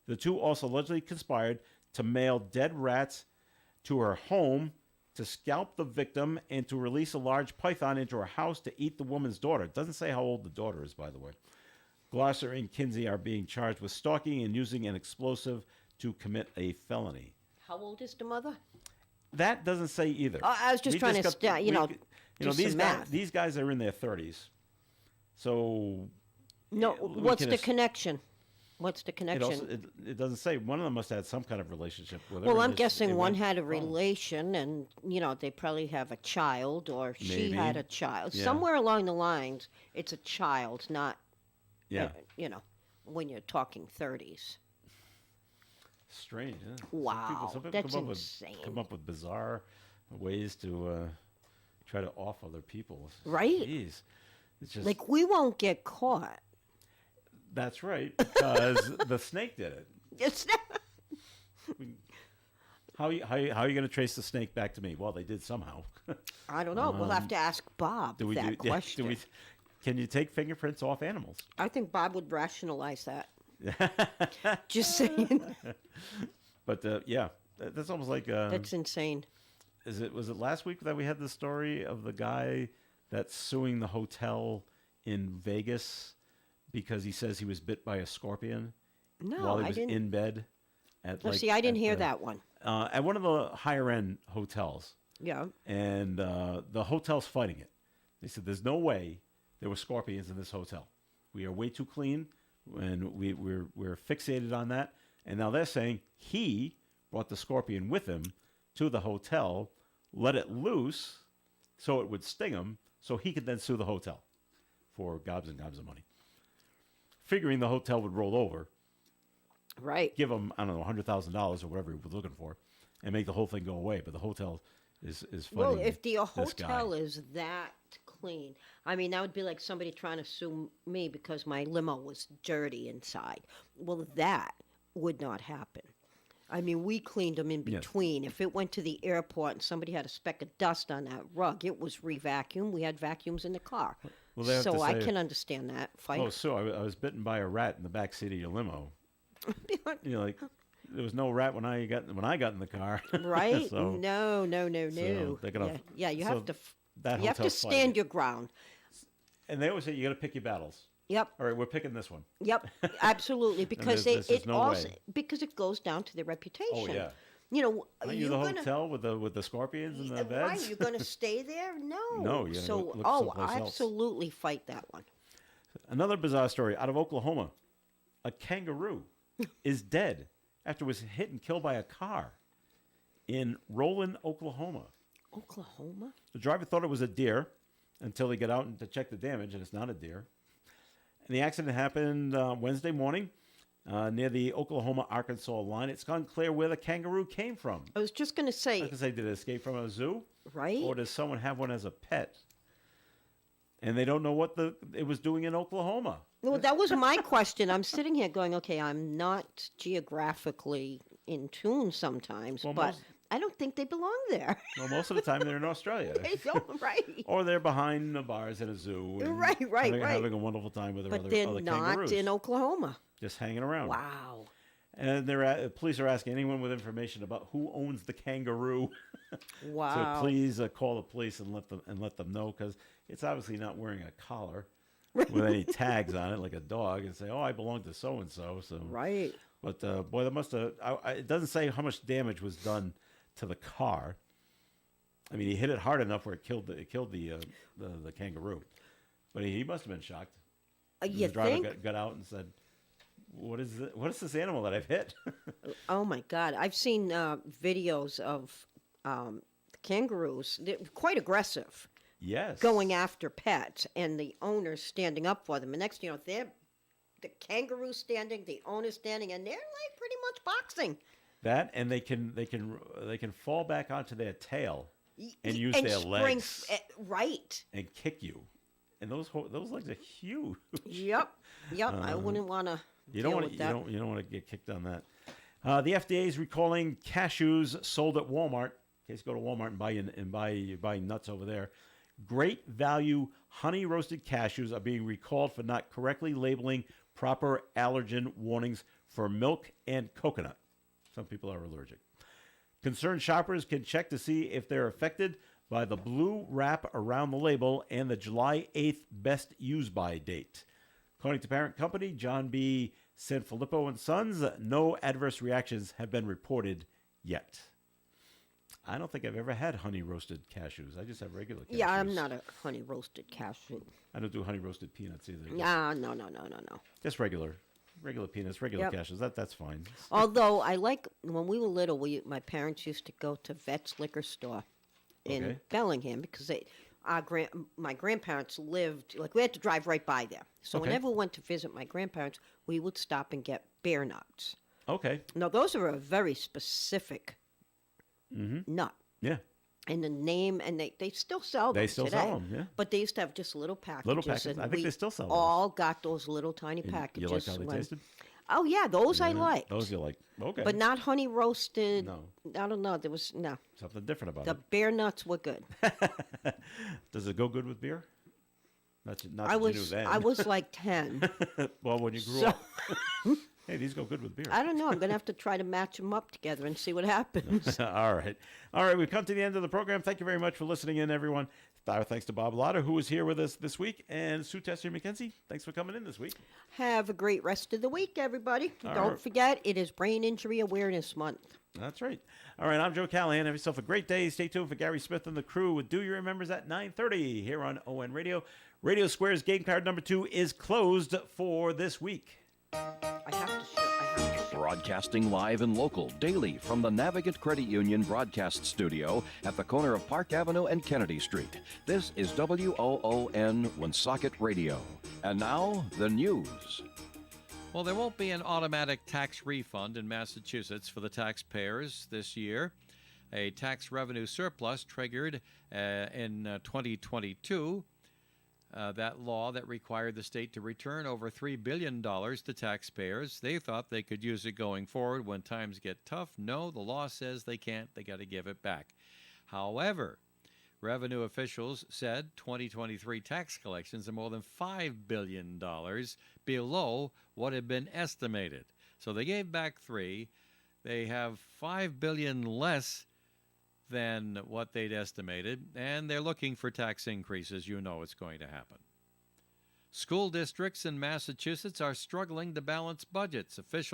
The two also allegedly conspired to mail dead rats to her home, to scalp the victim, and to release a large python into her house to eat the woman's daughter. It doesn't say how old the daughter is, by the way. Glosser and Kinsey are being charged with stalking and using an explosive to commit a felony. How old is the mother? That doesn't say either. I was just trying to, do these some math. These guys are in their 30s. So No, what's the connection? What's the It, connection? it doesn't say. One of them must have had some kind of relationship with her. Well, and I'm this- guessing it one went had a wrong. relation, and they probably have a child, or she Maybe. had a child. Yeah. Somewhere along the lines, it's a child, not Yeah, when you're talking 30s. strange. Huh? Wow, some people that's come insane. Come up with bizarre ways to try to off other people. Right? Jeez. It's just Like, we won't get caught. that's right, because the snake did it. It's How are you going to trace the snake back to me? Well, they did somehow. I don't know. We'll have to ask Bob do we that do, question. do we, can you take fingerprints off animals? I think Bob would rationalize that. Just saying. But yeah, that's almost like That's insane. was it last week that we had the story of the guy that's suing the hotel in Vegas because he says he was bit by a scorpion No, while he I was didn't. in bed at See, I didn't hear the- that one. at one of the higher end hotels, Yeah. and the hotel's fighting it. They said there's no way there were scorpions in this hotel. We are way too clean, and we're fixated on that. And now they're saying he brought the scorpion with him to the hotel, let it loose so it would sting him, so he could then sue the hotel for gobs and gobs of money. Figuring the hotel would roll over, Right. give him, I don't know, $100,000 or whatever he was looking for, and make the whole thing go away. But the hotel is fighting Well, if the this guy. hotel is that clean, I mean, that would be like somebody trying to sue me because my limo was dirty inside. Well, that would not happen. I mean, we cleaned them in Yes. between. If it went to the airport and somebody had a speck of dust on that rug, it was re-vacuumed. We had vacuums in the car. Well, they have So to I say- can understand that fight. Oh, so I was bitten by a rat in the back seat of your limo. Like there was no rat when I got in the car. Right? So- no. so they're gonna- yeah, you so have to. that You have to hotel's fighting stand it. your ground. And they always say you got to pick your battles. Yep. All right, we're picking this one. Yep, absolutely, because there's it no also way. because it goes down to their reputation. Oh yeah. Aren't you you're the gonna, hotel with the scorpions and the right? beds? You're going to stay there? No. No, you gotta So, look oh, someplace else. absolutely, fight that one. Another bizarre story out of Oklahoma. A kangaroo is dead after it was hit and killed by a car in Roland, Oklahoma. Oklahoma? The driver thought it was a deer until he got out to check the damage, and it's not a deer. And the accident happened Wednesday morning near the Oklahoma-Arkansas line. It's unclear where the kangaroo came from. I was just going to I say, was going to say, did it escape from a zoo? right? Or does someone have one as a pet? And they don't know what it was doing in Oklahoma. Well, that was my question. I'm sitting here going, okay, I'm not geographically in tune sometimes, Well, but most- I don't think they belong there. Well, most of the time they're in Australia. They don't, right? Or they're behind the bars in a zoo. And Right, right, having, right. having a wonderful time with their But other they're kangaroos. not in Oklahoma. Just hanging around. Wow. And police are asking anyone with information about who owns the kangaroo Wow. to please call the police and let them know, because it's obviously not wearing a collar with any tags on it like a dog, and say, "Oh, I belong to so and so." So Right. But boy, that must have. It doesn't say how much damage was done to the car. I mean, he hit it hard enough where it killed the kangaroo, but he must have been shocked. You The driver think? got out and said, What is this animal that I've hit?" Oh my God! I've seen videos of kangaroos. They're quite aggressive, Yes. going after pets, and the owners standing up for them. And next, they're the kangaroo standing, the owner standing, and they're like pretty much boxing. That, and they can fall back onto their tail and use and their spring, legs right. and kick you. And those legs are huge. Yep. I wouldn't want to. You don't want want that. you don't want to get kicked on that. The FDA is recalling cashews sold at Walmart. In case you go to Walmart you're buying nuts over there. Great value honey roasted cashews are being recalled for not correctly labeling proper allergen warnings for milk and coconut. Some people are allergic. Concerned shoppers can check to see if they're affected by the blue wrap around the label and the July 8th best use by date. According to parent company John B. Sanfilippo and Sons, no adverse reactions have been reported yet. I don't think I've ever had honey roasted cashews. I just have regular cashews. Yeah, I'm not a honey roasted cashew. I don't do honey roasted peanuts either. No. Just regular peanuts, regular cashews. That's fine. Although I like, when we were little, my parents used to go to Vet's liquor store in Bellingham because my grandparents lived, like we had to drive right by there. So whenever we went to visit my grandparents, we would stop and get bear nuts. Okay. Now, those are a very specific nut. Yeah. And the name, and they still sell them They still today. sell them, yeah. But they used to have just little packages. Little packets. and I think we they still sell those. all got those little tiny packages. You like how they tasted? Oh, yeah, those I liked. Those you like. Okay. But not honey roasted. No. I don't know. There was, no. Something different about The it. bear nuts were good. Does it go good with beer? Not I that you knew then. was like 10. Well, when you grew up. Hey, these go good with beer. I don't know. I'm going to have to try to match them up together and see what happens. All right. All right, we've come to the end of the program. Thank you very much for listening in, everyone. Our thanks to Bob Lotter, who was here with us this week, and Sue Tessier-McKenzie. Thanks for coming in this week. Have a great rest of the week, everybody. All Don't right. forget, it is Brain Injury Awareness Month. That's right. All right, I'm Joe Callahan. Have yourself a great day. Stay tuned for Gary Smith and the crew with Do You Remembers at 9:30 here on ON Radio. Radio Square's game card number 2 is closed for this week. I have to share. Broadcasting live and local daily from the Navigant Credit Union broadcast studio at the corner of Park Avenue and Kennedy Street. This is WOON Woonsocket Radio. And now, the news. Well, there won't be an automatic tax refund in Massachusetts for the taxpayers this year. A tax revenue surplus triggered in 2022. That law that required the state to return over $3 billion to taxpayers. They thought they could use it going forward when times get tough. No, the law says they can't. They got to give it back. However, revenue officials said 2023 tax collections are more than $5 billion below what had been estimated. So they gave back $3. They have $5 billion less than what they'd estimated, and they're looking for tax increases. You know it's going to happen. School districts in Massachusetts are struggling to balance budgets. Officials